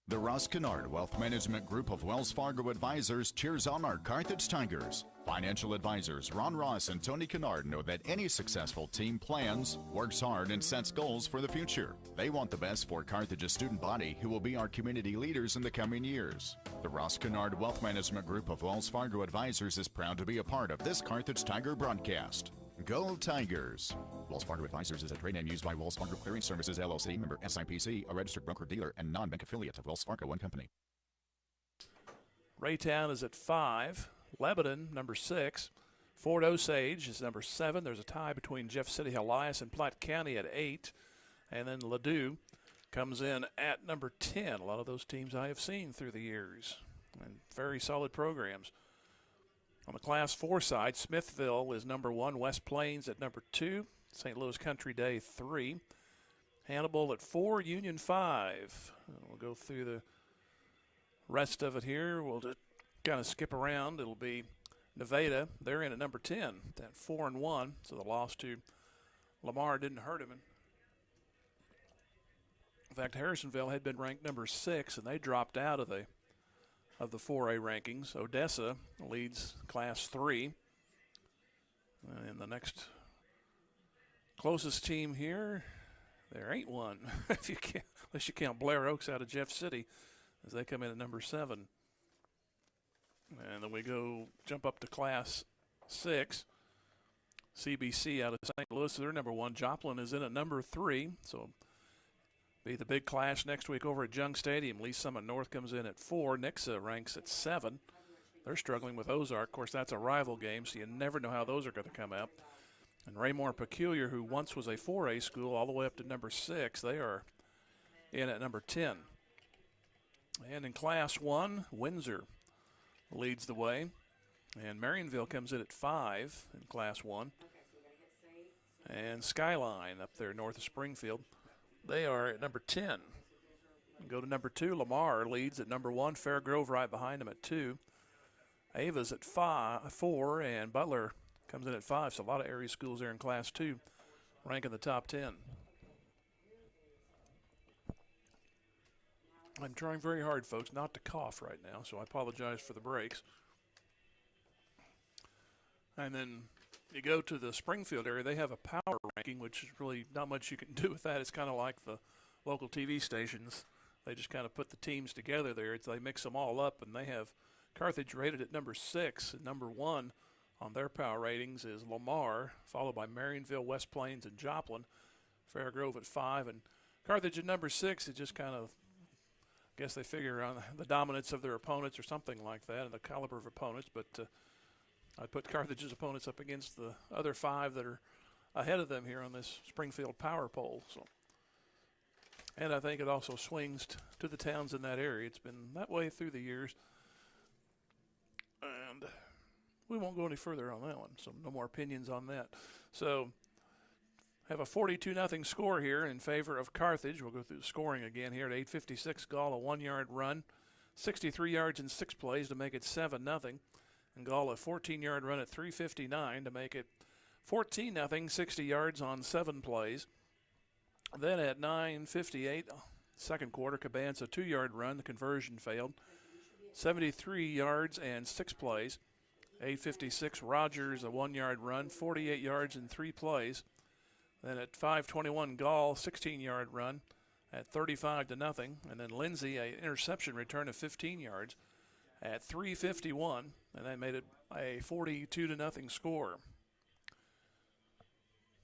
The Ross Kennard Wealth Management Group of Wells Fargo Advisors cheers on our Carthage Tigers. Financial advisors Ron Ross and Tony Kennard know that any successful team plans, works hard, and sets goals for the future. They want the best for Carthage's student body, who will be our community leaders in the coming years. The Ross Kennard Wealth Management Group of Wells Fargo Advisors is proud to be a part of this Carthage Tiger broadcast. Go Tigers! Wells Fargo Advisors is a trade name used by Wells Fargo Clearing Services, LLC, member SIPC, a registered broker-dealer and non-bank affiliate of Wells Fargo & Company. Raytown is at 5. Lebanon, number 6. Fort Osage is number 7. There's a tie between Jeff City, Elias, and Platte County at 8. And then Ladue comes in at number 10. A lot of those teams I have seen through the years. And very solid programs. On the Class 4 side, Smithville is number 1. West Plains at number 2. St. Louis Country Day 3. Hannibal at 4. Union 5. We'll go through the rest of it here. We'll just kind of skip around. It'll be Nevada. They're in at number 10 at 4-1. So the loss to Lamar didn't hurt him. In fact, Harrisonville had been ranked number 6, and they dropped out of the 4A rankings. Odessa leads Class 3. And the next closest team here, there ain't one. Unless you count Blair Oaks out of Jeff City, as they come in at number 7. And then we jump up to Class 6. CBC out of St. Louis. They're number 1. Joplin is in at number 3. So be the big clash next week over at Jung Stadium. Lee Summit North comes in at 4. Nixa ranks at 7. They're struggling with Ozark. Of course, that's a rival game, so you never know how those are going to come out. And Raymore Peculiar, who once was a 4A school, all the way up to number 6, they are in at number 10. And in Class 1, Windsor leads the way. And Marionville comes in at 5 in Class 1. And Skyline up there north of Springfield, they are at number 10. Go to number 2, Lamar leads at number 1. Fairgrove right behind them at 2. Ava's at 4, and Butler comes in at 5. So a lot of area schools there in Class 2 rank in the top 10. I'm trying very hard, folks, not to cough right now, so I apologize for the breaks. And then you go to the Springfield area, they have a power ranking, which is really not much you can do with that. It's kind of like the local TV stations. They just kind of put the teams together there. They mix them all up, and they have Carthage rated at number 6, and number 1 on their power ratings is Lamar, followed by Marionville, West Plains, and Joplin. Fairgrove at 5, and Carthage at number 6 is just kind of, I guess they figure on the dominance of their opponents or something like that, and the caliber of opponents, but I'd put Carthage's opponents up against the other 5 that are ahead of them here on this Springfield power poll. So, and I think it also swings to the towns in that area. It's been that way through the years. And we won't go any further on that one, so no more opinions on that. So have a 42-0 score here in favor of Carthage. We'll go through the scoring again here at 8:56. Gall, a 1-yard run, 63 yards in 6 plays to make it 7-0. And Gall, a 14-yard run at 3:59 to make it 14-0, 60 yards on 7 plays. Then at 9:58, second quarter, Caban's a 2-yard run. The conversion failed. 73 yards and 6 plays. 8:56, Rogers, a 1-yard run, 48 yards in 3 plays. Then at 5:21, Gall, 16-yard run at 35-0. And then Lindsay, an interception return of 15 yards at 3:51, and that made it a 42-0 score.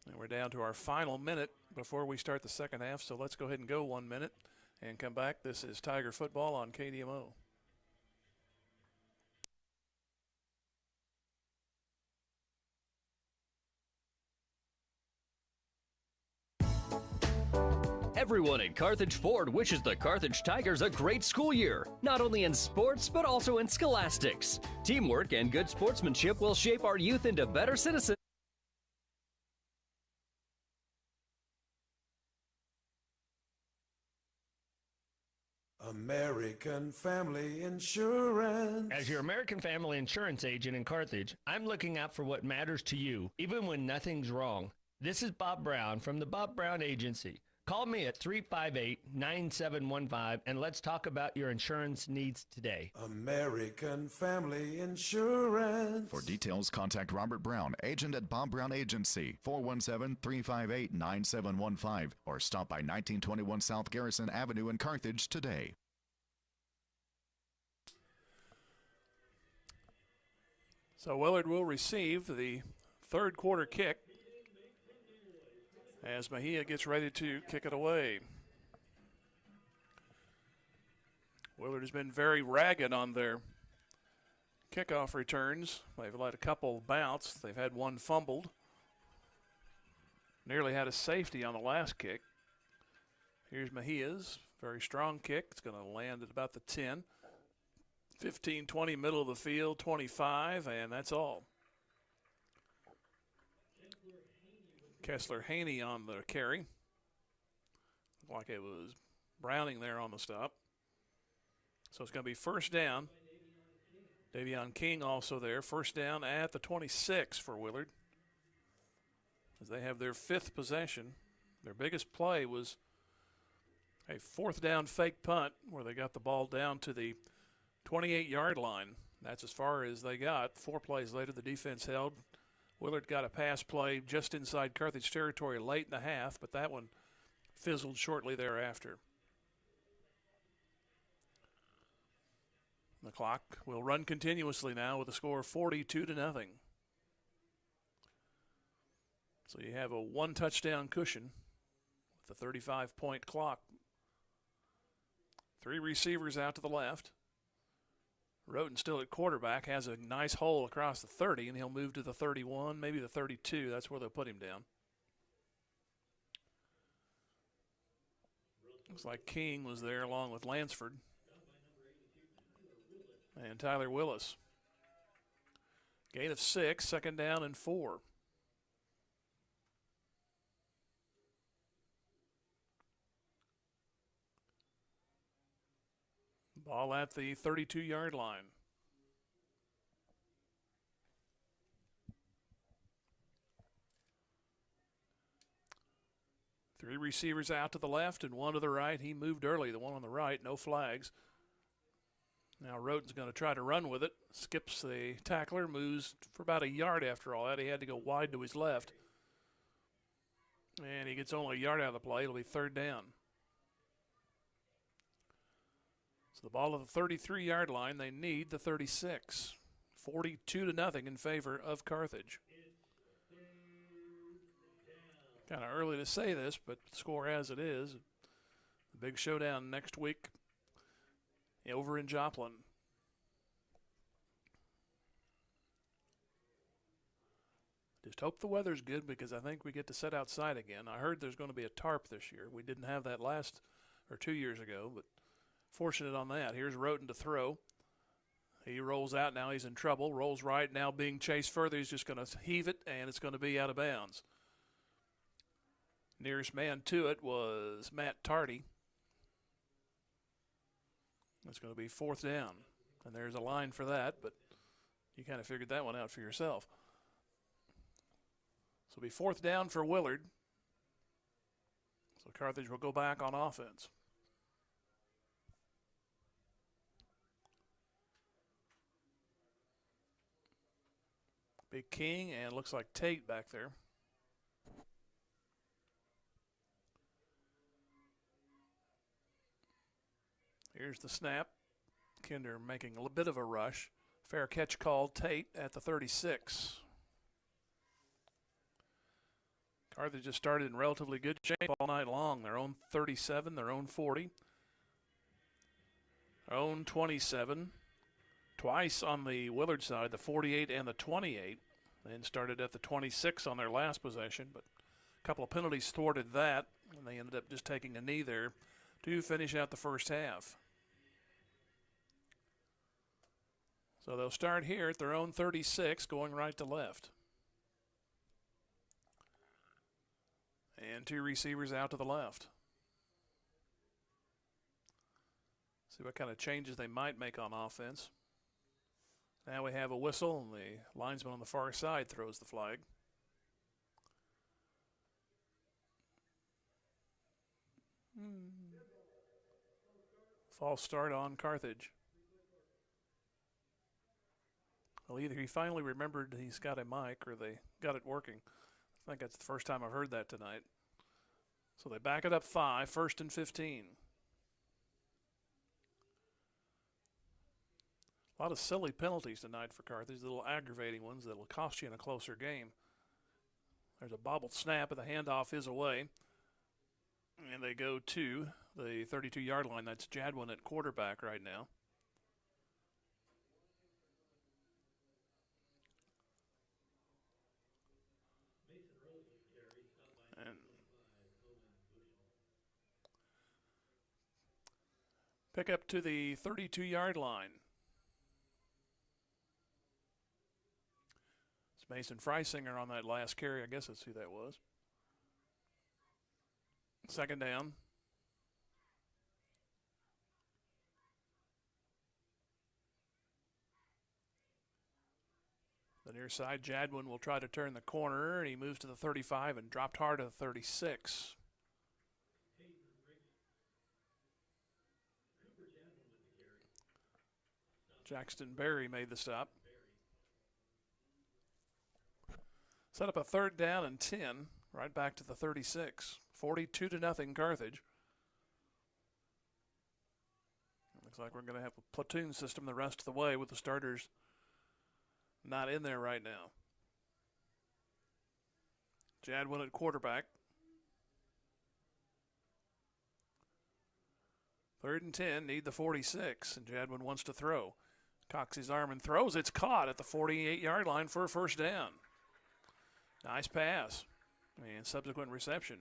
And we're down to our final minute before we start the second half, so let's go ahead and go 1 minute and come back. This is Tiger Football on KDMO. Everyone at Carthage Ford wishes the Carthage Tigers a great school year, not only in sports, but also in scholastics. Teamwork and good sportsmanship will shape our youth into better citizens. American Family Insurance. As your American Family Insurance agent in Carthage, I'm looking out for what matters to you, even when nothing's wrong. This is Bob Brown from the Bob Brown Agency. Call me at 358-9715 and let's talk about your insurance needs today. American Family Insurance. For details, contact Robert Brown, agent at Bob Brown Agency, 417-358-9715, or stop by 1921 South Garrison Avenue in Carthage today. So Willard will receive the third quarter kick as Mejia gets ready to kick it away. Willard has been very ragged on their kickoff returns. They've let a couple bounce. They've had one fumbled. Nearly had a safety on the last kick. Here's Mejia's very strong kick. It's going to land at about the 10. 15, 20, middle of the field, 25, and that's all. Kessler Haney on the carry. Like it was Browning there on the stop. So it's going to be first down. Davion King also there. First down at the 26 for Willard, as they have their 5th possession. Their biggest play was a 4th down fake punt where they got the ball down to the 28-yard line. That's as far as they got. 4 plays later, the defense held. Willard got a pass play just inside Carthage territory late in the half, but that one fizzled shortly thereafter. The clock will run continuously now with a score of 42-0. So you have a 1 touchdown cushion with the 35-point clock. 3 receivers out to the left. Roten still at quarterback, has a nice hole across the 30, and he'll move to the 31, maybe the 32. That's where they'll put him down. Looks like King was there along with Lansford and Tyler Willis. Gain of 6, 2nd down and 4. Ball at the 32-yard line. Three receivers out to the left and 1 to the right. He moved early, the one on the right, no flags. Now Roten's going to try to run with it. Skips the tackler, moves for about a yard after all that. He had to go wide to his left. And he gets only a yard out of the play. It'll be 3rd down. So the ball at the 33-yard line. They need the 36. 42-0 in favor of Carthage. Kind of early to say this, but score as it is. The big showdown next week over in Joplin. Just hope the weather's good because I think we get to sit outside again. I heard there's going to be a tarp this year. We didn't have that last or 2 years ago, but fortunate on that. Here's Roten to throw. He rolls out. Now he's in trouble. Rolls right. Now being chased further. He's just going to heave it, and it's going to be out of bounds. Nearest man to it was Matt Tardy. That's going to be 4th down. And there's a line for that, but you kind of figured that one out for yourself. So it'll be 4th down for Willard. So Carthage will go back on offense. Big King and looks like Tate back there. Here's the snap. Kinder making a bit of a rush. Fair catch called. Tate at the 36. Carthage just started in relatively good shape all night long. Their own 37, their own 40, their own 27. Twice on the Willard side, the 48 and the 28. Then started at the 26 on their last possession, but a couple of penalties thwarted that, and they ended up just taking a knee there to finish out the first half. So they'll start here at their own 36, going right to left. And 2 receivers out to the left. See what kind of changes they might make on offense. Now we have a whistle, and the linesman on the far side throws the flag. False start on Carthage. Well, either he finally remembered he's got a mic or they got it working. I think that's the first time I've heard that tonight. So they back it up 5, 1st and 15. A lot of silly penalties tonight for Carthage, little aggravating ones that will cost you in a closer game. There's a bobbled snap, and the handoff is away. And they go to the 32-yard line. That's Jadwin at quarterback right now. And pick up to the 32-yard line. It's Mason Freisinger on that last carry. I guess that's who that was. 2nd down. The near side, Jadwin will try to turn the corner, and he moves to the 35 and dropped hard to the 36. Jackson Berry made the stop. Set up a 3rd down and 10, right back to the 36. 42-0 Carthage. Looks like we're going to have a platoon system the rest of the way with the starters not in there right now. Jadwin at quarterback. 3rd and 10, need the 46, and Jadwin wants to throw. Cocks his arm and throws. It's caught at the 48-yard line for a first down. Nice pass and subsequent reception.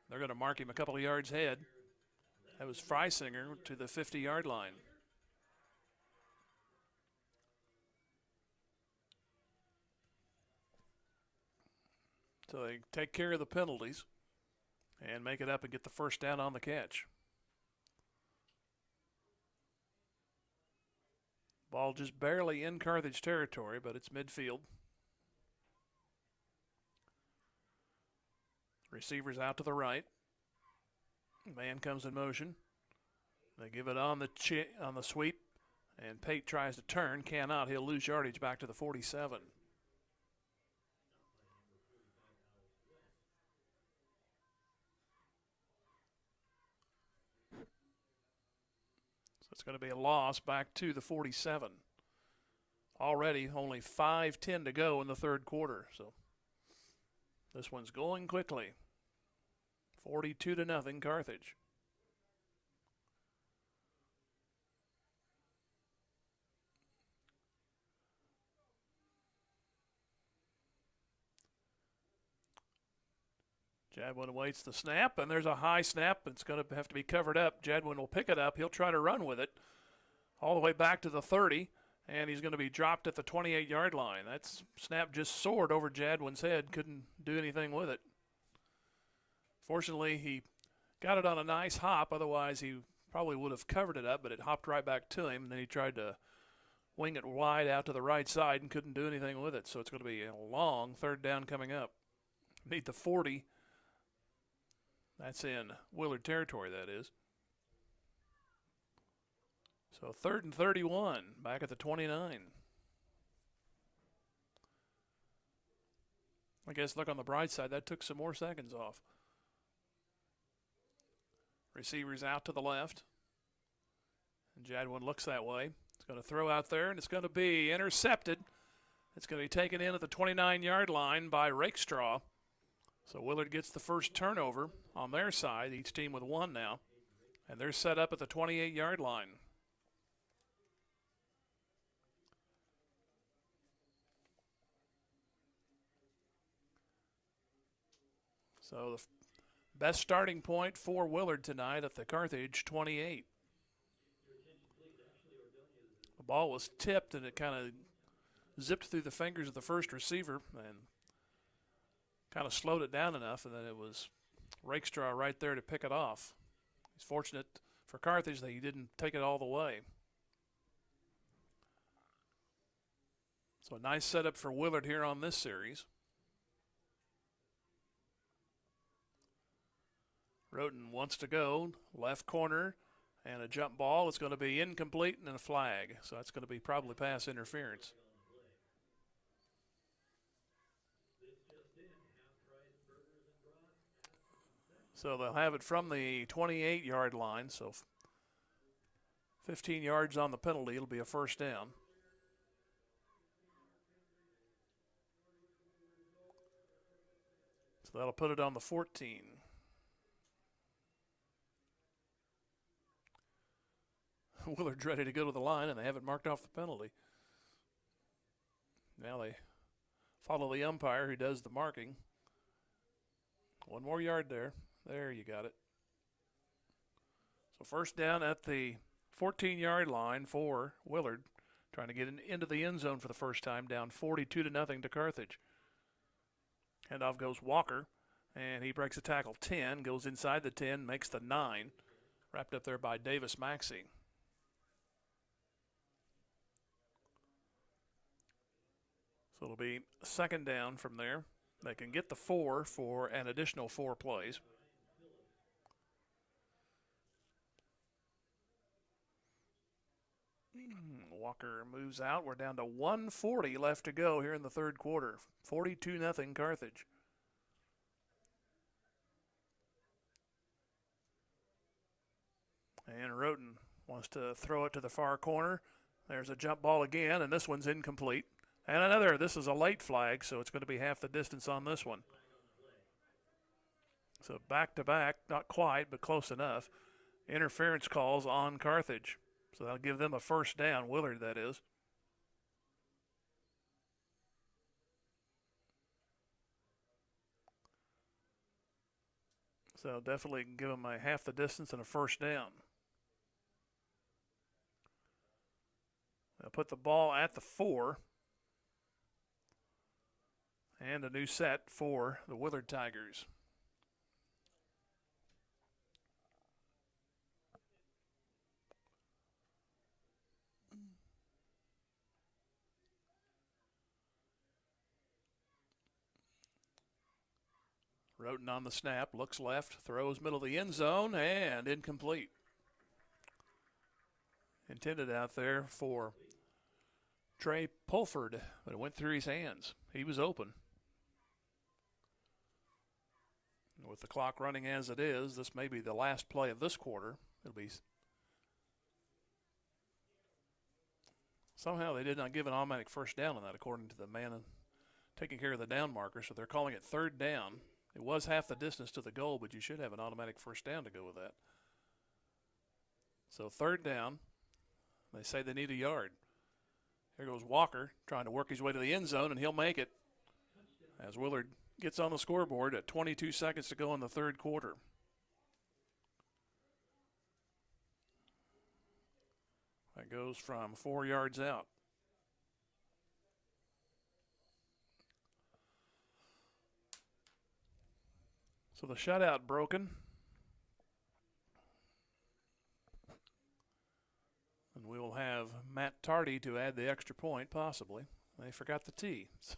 They're going to mark him a couple of yards ahead. That was Freisinger to the 50-yard line. So they take care of the penalties and make it up and get the first down on the catch. Ball just barely in Carthage territory, but it's midfield. Receivers out to the right. Man comes in motion. They give it on the sweep, and Pate tries to turn, cannot. He'll lose yardage back to the 47. So it's going to be a loss back to the 47. Already only 5:10 to go in the third quarter, so this one's going quickly. 42-0 Carthage. Jadwin waits the snap, and there's a high snap. It's going to have to be covered up. Jadwin will pick it up. He'll try to run with it all the way back to the 30, and he's going to be dropped at the 28-yard line. That snap just soared over Jadwin's head. Couldn't do anything with it. Fortunately, he got it on a nice hop. Otherwise, he probably would have covered it up, but it hopped right back to him. And then he tried to wing it wide out to the right side and couldn't do anything with it. So it's going to be a long third down coming up. Need the 40. That's in Willard territory, that is. So 3rd and 31, back at the 29. I guess look on the bright side, that took some more seconds off. Receivers out to the left. And Jadwin looks that way. It's going to throw out there, and it's going to be intercepted. It's going to be taken in at the 29-yard line by Rakestraw. So Willard gets the first turnover on their side, each team with one now. And they're set up at the 28-yard line. So the best starting point for Willard tonight at the Carthage 28. The ball was tipped and it kind of zipped through the fingers of the first receiver and kind of slowed it down enough, and then it was Rakestraw right there to pick it off. He's fortunate for Carthage that he didn't take it all the way. So a nice setup for Willard here on this series. Roten wants to go, left corner, and a jump ball. It's going to be incomplete and a flag. So that's going to be probably pass interference. So they'll have it from the 28-yard line. So 15 yards on the penalty. It'll be a first down. So that'll put it on the 14. Willard's ready to go to the line, and they haven't marked off the penalty. Now they follow the umpire who does the marking. One more yard there. There, you got it. So first down at the 14-yard line for Willard, trying to get into the end zone for the first time, down 42-0 to Carthage. Handoff goes Walker, and he breaks a tackle 10, goes inside the 10, makes the 9. Wrapped up there by Davis Maxey. So it'll be second down from there. They can get the 4 for an additional 4 plays. Walker moves out. We're down to 1:40 left to go here in the third quarter. 42-0 Carthage. And Roten wants to throw it to the far corner. There's a jump ball again, and this one's incomplete. And another, this is a late flag, so it's going to be half the distance on this one. So back-to-back, not quite, but close enough. Interference calls on Carthage. So that'll give them a first down, Willard, that is. So definitely give them a half the distance and a first down. They'll put the ball at the 4. And a new set for the Willard Tigers. Roten on the snap, looks left, throws middle of the end zone, and incomplete. Intended out there for Trey Pulford, but it went through his hands. He was open. With the clock running as it is, this may be the last play of this quarter. It'll be. Somehow they did not give an automatic first down on that, according to the man taking care of the down marker, so they're calling it third down. It was half the distance to the goal, but you should have an automatic first down to go with that. So third down. They say they need a yard. Here goes Walker trying to work his way to the end zone, and he'll make it as Willard gets on the scoreboard at 22 seconds to go in the third quarter. That goes from 4 yards out. So the shutout broken. And we will have Matt Tardy to add the extra point, possibly. They forgot the T. So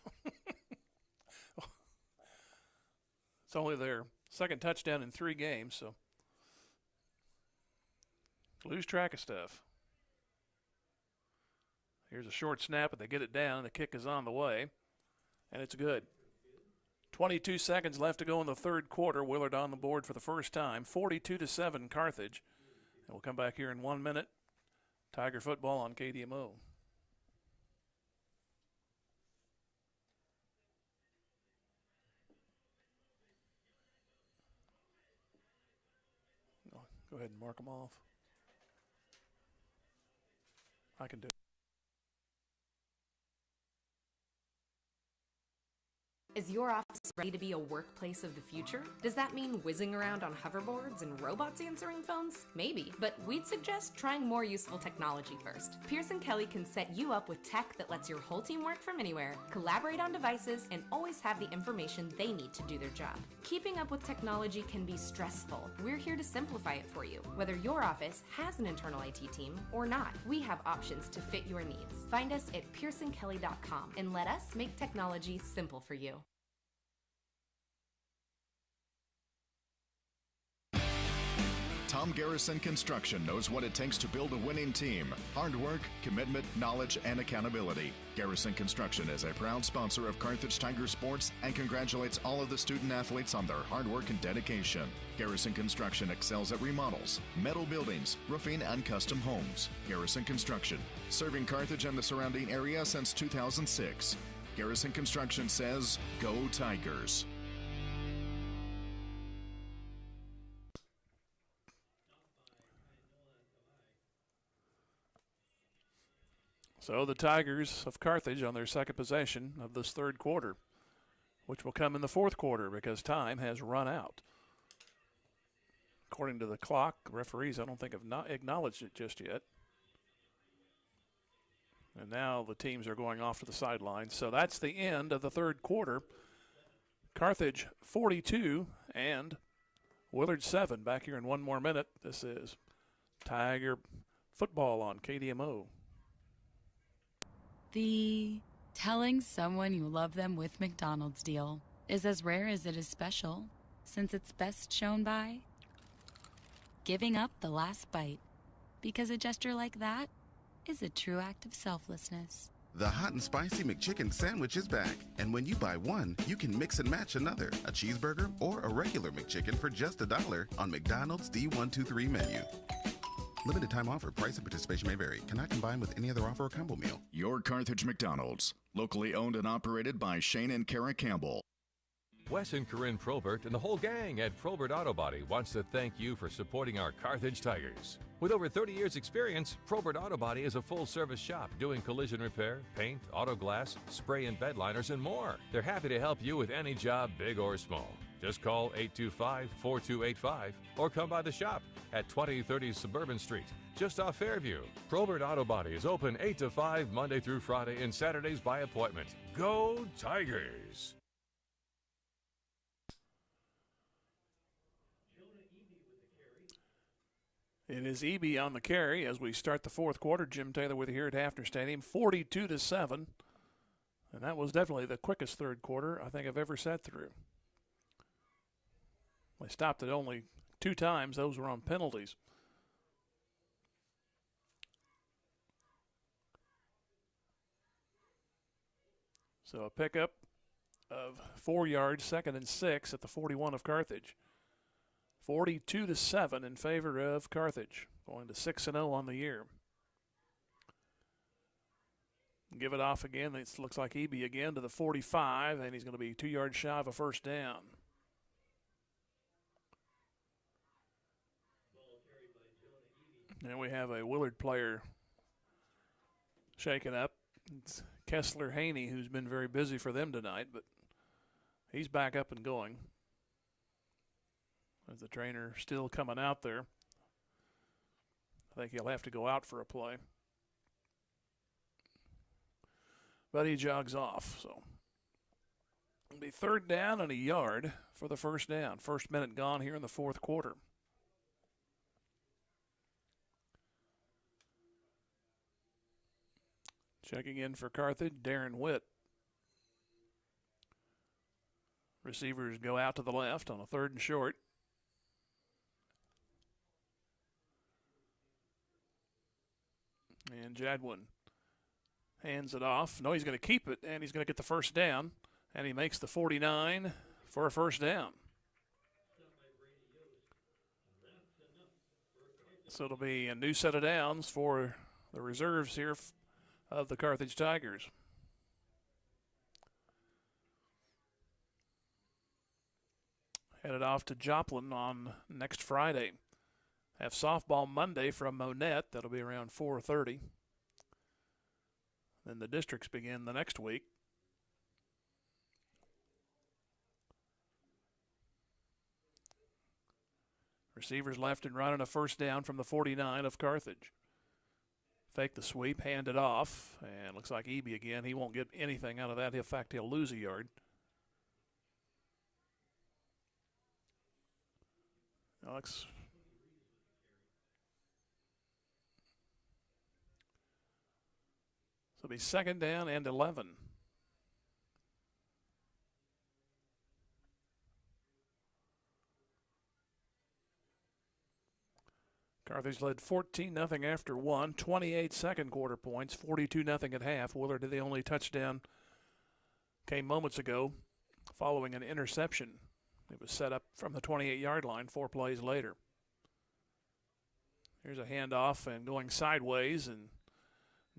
it's only their second touchdown in 3 games, so lose track of stuff. Here's a short snap, but they get it down. The kick is on the way, and it's good. 22 seconds left to go in the third quarter. Willard on the board for the first time. 42-7 Carthage. And we'll come back here in 1 minute. Tiger football on KDMO. Go ahead and mark them off. I can do it. Is your office ready to be a workplace of the future? Does that mean whizzing around on hoverboards and robots answering phones? Maybe, but we'd suggest trying more useful technology first. Pearson Kelly can set you up with tech that lets your whole team work from anywhere, collaborate on devices, and always have the information they need to do their job. Keeping up with technology can be stressful. We're here to simplify it for you. Whether your office has an internal IT team or not, we have options to fit your needs. Find us at pearsonkelly.com and let us make technology simple for you. Tom Garrison Construction knows what it takes to build a winning team. Hard work, commitment, knowledge, and accountability. Garrison Construction is a proud sponsor of Carthage Tiger Sports and congratulates all of the student athletes on their hard work and dedication. Garrison Construction excels at remodels, metal buildings, roofing, and custom homes. Garrison Construction, serving Carthage and the surrounding area since 2006. Garrison Construction says, "Go Tigers." So the Tigers of Carthage on their second possession of this third quarter, which will come in the fourth quarter because time has run out. According to the clock, referees I don't think have not acknowledged it just yet. And now the teams are going off to the sidelines. So that's the end of the third quarter. Carthage 42 and Willard 7. Back here in 1 more minute. This is Tiger football on KDMO. The telling someone you love them with McDonald's deal is as rare as it is special, since it's best shown by giving up the last bite, because a gesture like that is a true act of selflessness. The hot and spicy McChicken sandwich is back, and when you buy one, you can mix and match another, a cheeseburger or a regular McChicken for just $1 on McDonald's D123 menu. Limited time offer. Price and participation may vary. Cannot combine with any other offer or combo meal. Your Carthage McDonald's, locally owned and operated by Shane and Kara Campbell. Wes and Corinne Probert and the whole gang at Probert Auto Body wants to thank you for supporting our Carthage Tigers. With over 30 years' experience, Probert Auto Body is a full-service shop doing collision repair, paint, auto glass, spray and bed liners, and more. They're happy to help you with any job, big or small. Just call 825-4285 or come by the shop at 2030 Suburban Street, just off Fairview. Probert Auto Body is open 8 to 5 Monday through Friday and Saturdays by appointment. Go Tigers! It is Eby on the carry as we start the fourth quarter. Jim Taylor with you here at Hafner Stadium, 42-7. And that was definitely the quickest third quarter I think I've ever sat through. They stopped it only 2 times. Those were on penalties. So a pickup of 4 yards, 2nd and 6 at the 41 of Carthage. 42-7 in favor of Carthage, going to 6-0 on the year. Give it off again. It looks like Eby again to the 45, and he's going to be 2 yards shy of a first down. And we have a Willard player shaken up. It's Kessler Haney, who's been very busy for them tonight, but he's back up and going. As the trainer still coming out there. I think he'll have to go out for a play. But he jogs off, so it'll be 3rd down and a yard for the first down. First minute gone here in the fourth quarter. Checking in for Carthage, Darren Witt. Receivers go out to the left on a 3rd and short. And Jadwin hands it off. No, he's going to keep it, and he's going to get the first down. And he makes the 49 for a first down. So it'll be a new set of downs for the reserves here of the Carthage Tigers. Headed off to Joplin on next Friday. Have softball Monday from Monette. That'll be around 4:30. Then the districts begin the next week. Receivers left and right on a first down from the 49 of Carthage. Fake the sweep, hand it off, and looks like Eby again. He won't get anything out of that. In fact, he'll lose a yard. Alex. So it'll be 2nd down and 11. Carthage led 14-0 after 1, 28 second quarter points, 42-0 at half. Willard, the only touchdown, came moments ago following an interception. It was set up from the 28-yard line 4 plays later. Here's a handoff and going sideways and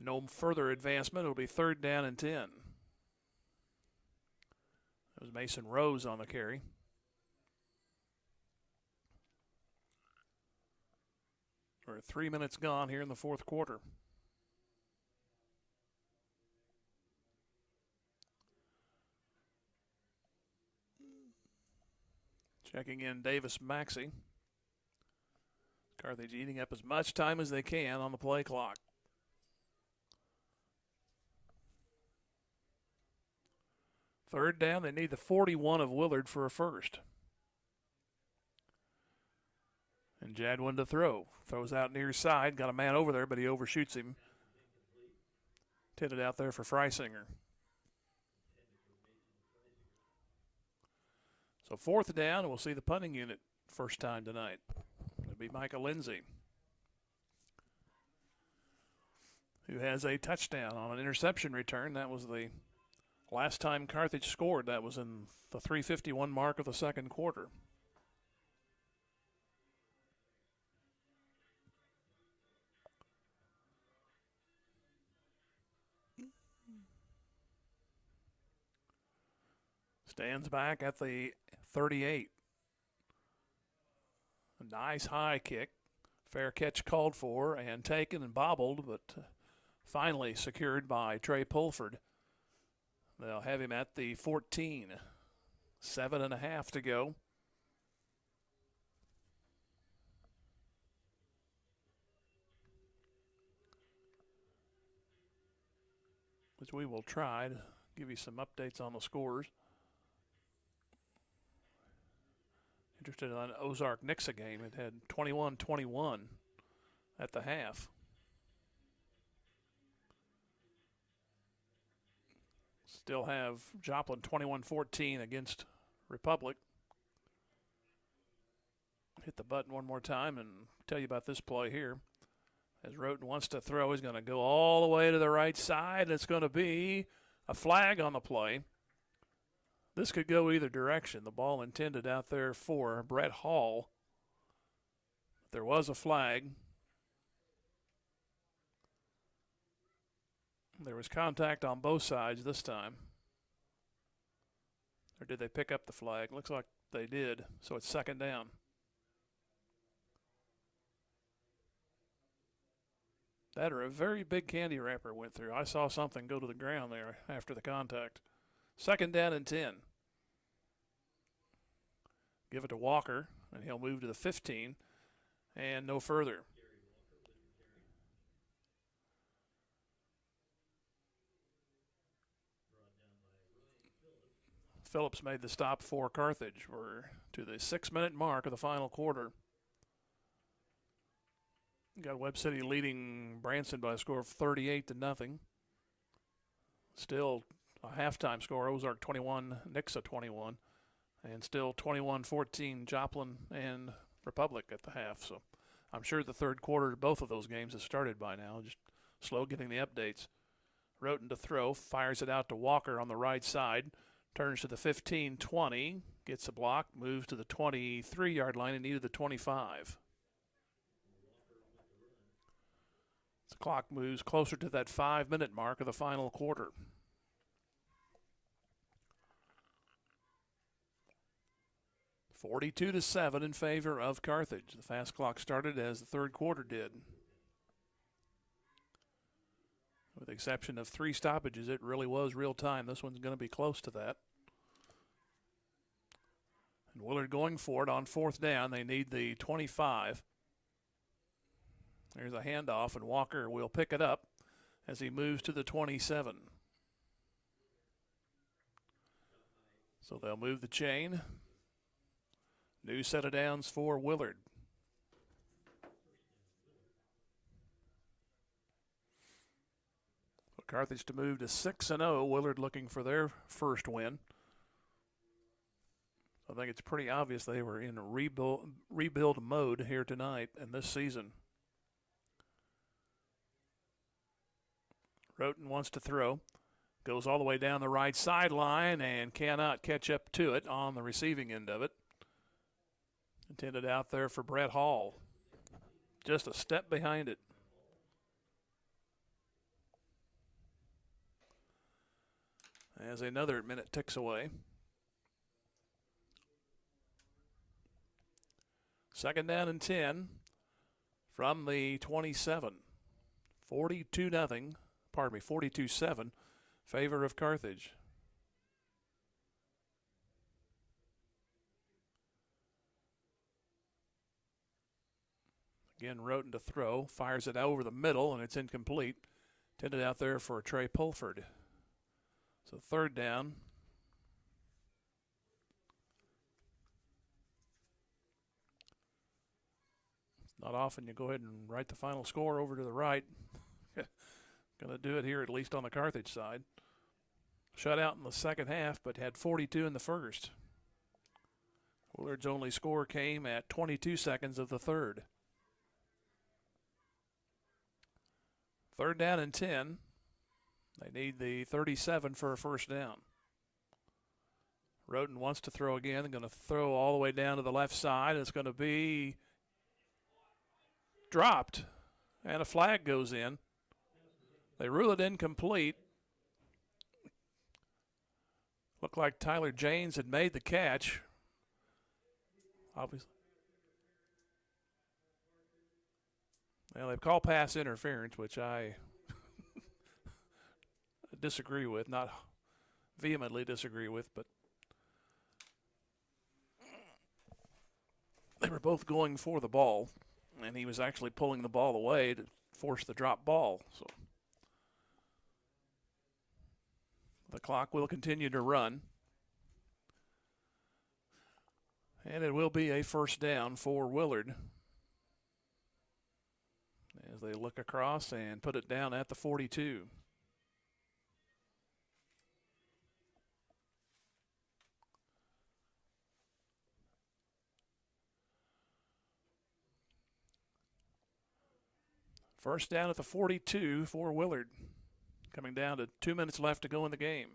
no further advancement. It'll be 3rd down and 10. That was Mason Rose on the carry. We're 3 minutes gone here in the fourth quarter. Checking in Davis Maxey. Carthage eating up as much time as they can on the play clock. Third down, they need the 41 of Willard for a first. And Jadwin to throw. Throws out near side. Got a man over there, but he overshoots him. Tended out there for Freisinger. So 4th down, and we'll see the punting unit first time tonight. It'll be Micah Lindsay, who has a touchdown on an interception return. That was the last time Carthage scored. That was in the 3:51 mark of the second quarter. Stands back at the 38. A nice high kick. Fair catch called for and taken and bobbled, but finally secured by Trey Pulford. They'll have him at the 14. 7.5 to go. Which we will try to give you some updates on the scores. Interested in an Ozark-Nixa game. It had 21-21 at the half. Still have Joplin 21-14 against Republic. Hit the button one more time and tell you about this play here. As Roten wants to throw, he's going to go all the way to the right side. It's going to be a flag on the play. This could go either direction. The ball intended out there for Brett Hall. There was a flag. There was contact on both sides this time. Or did they pick up the flag? Looks like they did. So it's second down. That or a very big candy wrapper went through. I saw something go to the ground there after the contact. Second down and 10. Give it to Walker, and he'll move to the 15 and no further. Phillips made the stop for Carthage. We're to the 6-minute mark of the final quarter. Got Webb City leading Branson by a score of 38-0. Still a halftime score, Ozark 21, Nixa 21. And still 21-14 Joplin and Republic at the half. So I'm sure the third quarter, both of those games have started by now. Just slow getting the updates. Roten to throw, fires it out to Walker on the right side. Turns to the 15-20, gets a block, moves to the 23-yard line and needed the 25. The clock moves closer to that 5-minute mark of the final quarter. (42-7) in favor of Carthage. The fast clock started as the third quarter did. With the exception of 3 stoppages, it really was real time. This one's going to be close to that. And Willard going for it on fourth down. They need the 25. There's a handoff, and Walker will pick it up as he moves to the 27. So they'll move the chain. New set of downs for Willard. Carthage to move to 6-0. Willard looking for their first win. I think it's pretty obvious they were in rebuild mode here tonight and this season. Roten wants to throw. Goes all the way down the right sideline and cannot catch up to it on the receiving end of it. Intended out there for Brett Hall. Just a step behind it. As another minute ticks away. Second down and 10 from the 27. 42-7, favor of Carthage. Again, Roten to throw, fires it over the middle, and it's incomplete. Intended out there for Trey Pulford. So third down. It's not often you go ahead and write the final score over to the right. Going to do it here, at least on the Carthage side. Shut out in the second half, but had 42 in the first. Willard's only score came at 22 seconds of the third. Third down and 10. They need the 37 for a first down. Roten wants to throw again. They're going to throw all the way down to the left side. It's going to be dropped, and a flag goes in. They rule it incomplete. Looked like Tyler Janes had made the catch. Obviously. Well, they've called pass interference, which I disagree with, not vehemently disagree with, but they were both going for the ball, and he was actually pulling the ball away to force the drop ball. So the clock will continue to run, and it will be a first down for Willard as they look across and put it down at the 42. First down at the 42 for Willard. Coming down to 2 minutes left to go in the game.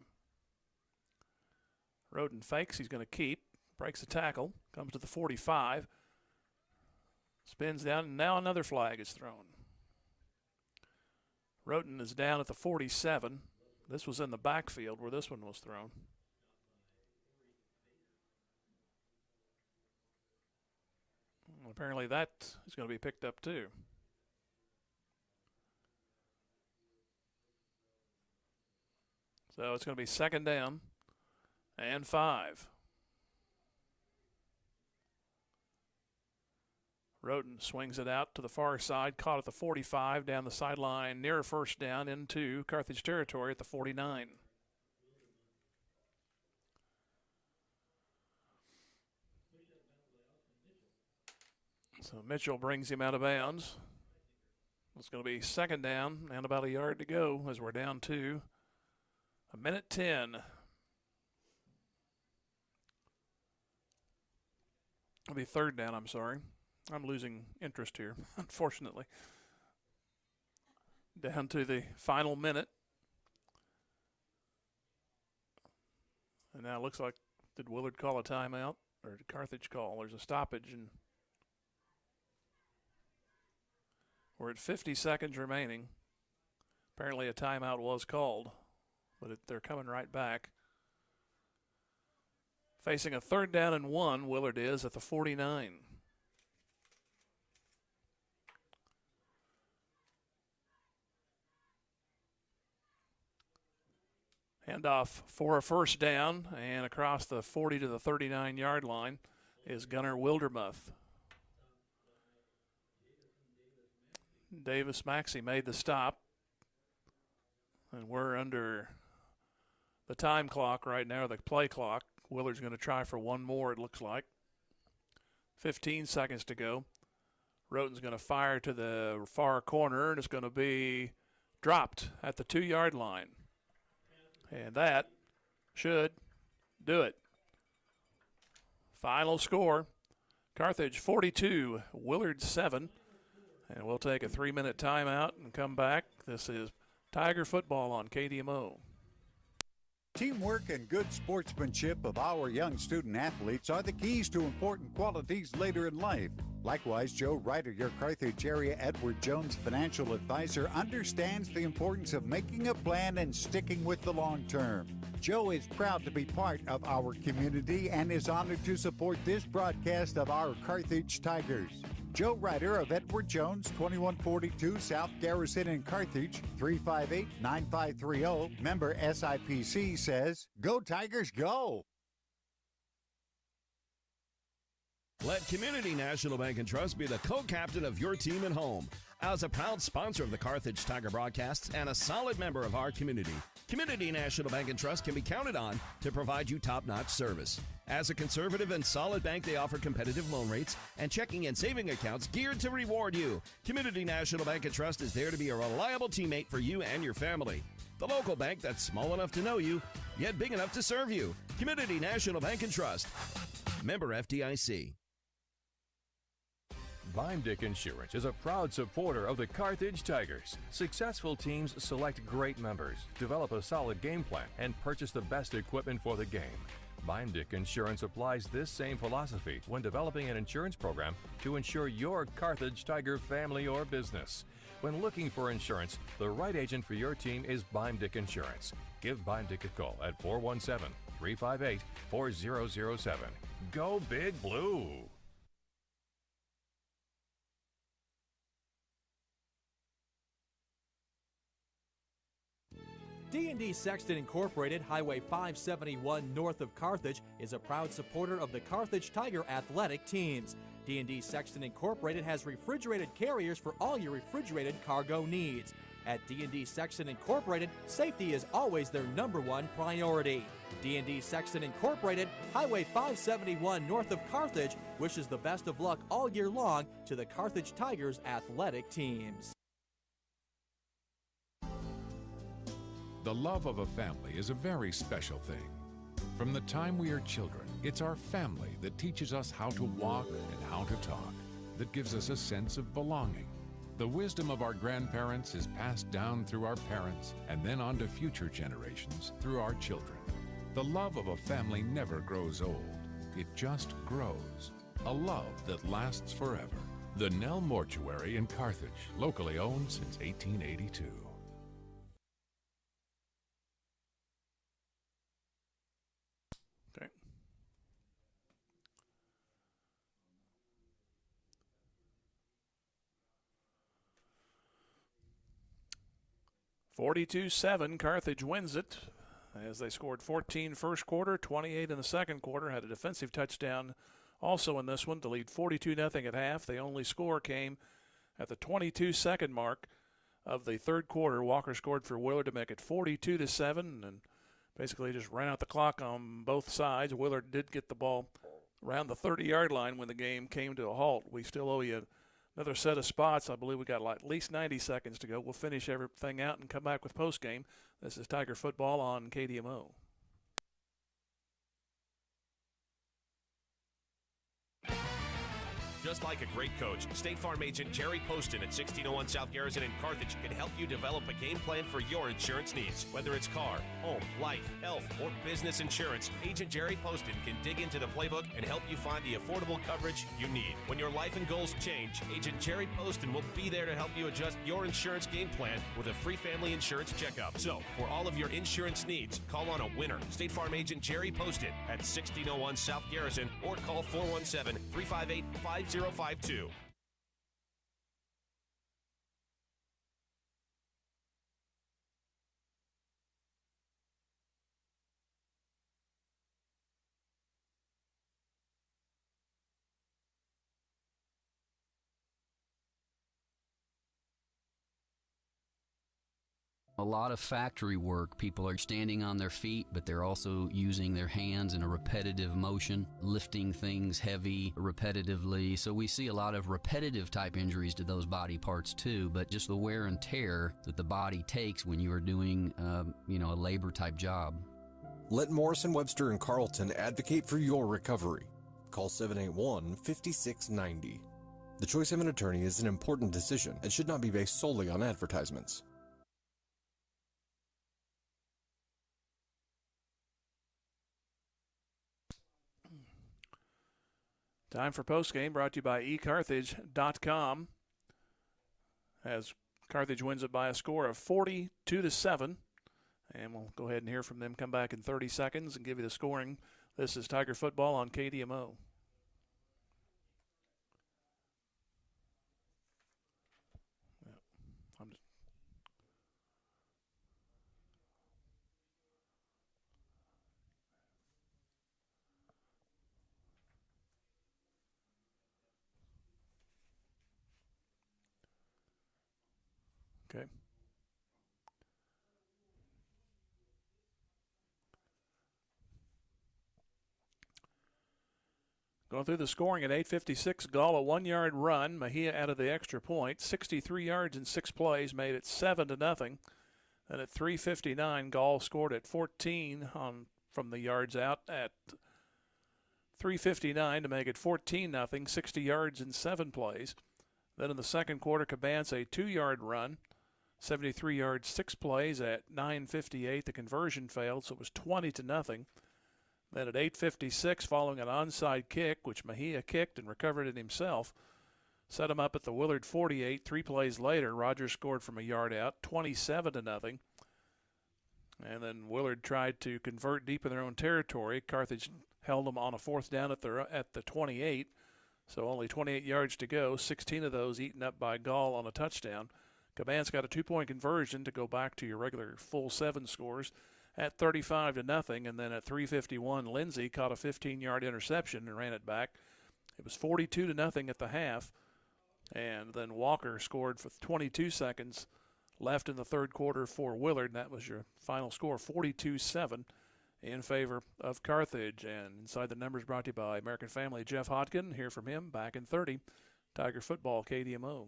Roden fakes. He's going to keep. Breaks the tackle. Comes to the 45. Spins down, and now another flag is thrown. Roden is down at the 47. This was in the backfield where this one was thrown. Apparently that is going to be picked up too. So it's going to be second down and 5. Roden swings it out to the far side, caught at the 45, down the sideline, near first down into Carthage territory at the 49. So Mitchell brings him out of bounds. It's going to be second down and about a yard to go as we're down to a minute 10. It'll be third down, I'm sorry. I'm losing interest here, unfortunately. Down to the final minute. And now it looks like, did Willard call a timeout? Or did Carthage call? There's a stoppage, and we're at 50 seconds remaining. Apparently a timeout was called, but they're coming right back. Facing a third down and 1, Willard is at the 49. Handoff for a first down, and across the 40 to the 39-yard line is Gunnar Wildermuth. Davis Maxey made the stop, and we're under the time clock right now, the play clock. Willard's going to try for one more, it looks like. 15 seconds to go. Roten's going to fire to the far corner, and it's going to be dropped at the 2-yard line. And that should do it. Final score, Carthage 42, Willard 7. And we'll take a 3-minute timeout and come back. This is Tiger Football on KDMO. Teamwork and good sportsmanship of our young student athletes are the keys to important qualities later in life. Likewise, Joe Ryder, your Carthage area Edward Jones financial advisor, understands the importance of making a plan and sticking with the long term. Joe is proud to be part of our community and is honored to support this broadcast of our Carthage Tigers. Joe Ryder of Edward Jones, 2142 South Garrison in Carthage, 358-9530, member SIPC, says, "Go Tigers, go!" Let Community National Bank and Trust be the co-captain of your team at home. As a proud sponsor of the Carthage Tiger broadcasts and a solid member of our community, Community National Bank and Trust can be counted on to provide you top-notch service. As a conservative and solid bank, they offer competitive loan rates and checking and saving accounts geared to reward you. Community National Bank and Trust is there to be a reliable teammate for you and your family. The local bank that's small enough to know you, yet big enough to serve you. Community National Bank and Trust. Member FDIC. Bimedick Insurance is a proud supporter of the Carthage Tigers. Successful teams select great members, develop a solid game plan, and purchase the best equipment for the game. Bimedick Insurance applies this same philosophy when developing an insurance program to insure your Carthage Tiger family or business. When looking for insurance, the right agent for your team is Bimedick Insurance. Give Bimedick a call at 358-4007. Go Big Blue! D&D Sexton Incorporated, Highway 571 north of Carthage, is a proud supporter of the Carthage Tiger athletic teams. D&D Sexton Incorporated has refrigerated carriers for all your refrigerated cargo needs. At D&D Sexton Incorporated, safety is always their #1 priority. D&D Sexton Incorporated, Highway 571 north of Carthage, wishes the best of luck all year long to the Carthage Tigers athletic teams. The love of a family is a very special thing. From the time we are children, it's our family that teaches us how to walk and how to talk, that gives us a sense of belonging. The wisdom of our grandparents is passed down through our parents and then on to future generations through our children. The love of a family never grows old. It just grows. A love that lasts forever. The Nell Mortuary in Carthage, locally owned since 1882. Okay. (42-7), Carthage wins it as they scored 14 first quarter, 28 in the second quarter, had a defensive touchdown also in this one to lead 42-0 at half. The only score came at the 22-second mark of the third quarter. Walker scored for Willard to make it 42-7 and basically just ran out the clock on both sides. Willard did get the ball around the 30-yard line when the game came to a halt. We still owe you another set of spots. I believe we got at least 90 seconds to go. We'll finish everything out and come back with postgame. This is Tiger Football on KDMO. Just like a great coach, State Farm agent Jerry Poston at 1601 South Garrison in Carthage can help you develop a game plan for your insurance needs. Whether it's car, home, life, health, or business insurance, Agent Jerry Poston can dig into the playbook and help you find the affordable coverage you need. When your life and goals change, Agent Jerry Poston will be there to help you adjust your insurance game plan with a free family insurance checkup. So, for all of your insurance needs, call on a winner. State Farm agent Jerry Poston at 1601 South Garrison or call 417-358-5052. A lot of factory work, people are standing on their feet, but they're also using their hands in a repetitive motion, lifting things heavy repetitively. So we see a lot of repetitive type injuries to those body parts too, but just the wear and tear that the body takes when you are doing, a labor type job. Let Morrison, Webster, and Carlton advocate for your recovery. Call 781-5690. The choice of an attorney is an important decision and should not be based solely on advertisements. Time for postgame, brought to you by eCarthage.com. As Carthage wins it by a score of 42-7. And we'll go ahead and hear from them, come back in 30 seconds and give you the scoring. This is Tiger Football on KDMO. Okay. Going through the scoring at 8:56, Gall a 1-yard run. Mejia out of the extra point. 63 yards in 6 plays, made it 7-0. Then at 3:59, Gall scored at 14 from the yards out at 3:59 to make it 14-0, 60 yards in 7 plays. Then in the second quarter, Cabance a 2-yard run. 73 yards, 6 plays at 9:58. The conversion failed, so it was 20-0. Then at 8:56, following an onside kick, which Mejia kicked and recovered it himself, set him up at the Willard 48. 3 plays later, Rogers scored from a yard out, 27-0. And then Willard tried to convert deep in their own territory. Carthage held them on a fourth down at the 28, so only 28 yards to go, 16 of those eaten up by Gall on a touchdown. Caban's got a 2-point conversion to go back to your regular full 7 scores at 35-0, and then at 3:51, Lindsey caught a 15-yard interception and ran it back. It was 42-0 at the half, and then Walker scored for 22 seconds left in the third quarter for Willard, and that was your final score, 42-7 in favor of Carthage. And Inside the Numbers brought to you by American Family. Jeff Hodgkin, hear from him back in 30. Tiger football, KDMO.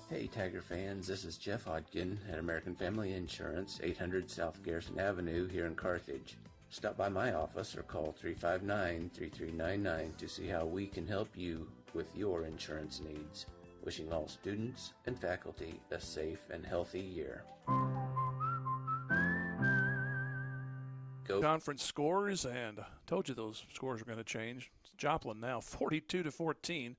Hey Tiger fans, this is Jeff Hodgkin at American Family Insurance, 800 South Garrison Avenue here in Carthage. Stop by my office or call 359-3399 to see how we can help you with your insurance needs. Wishing all students and faculty a safe and healthy year. Go Conference scores, and told you those scores were going to change. Joplin now 42-14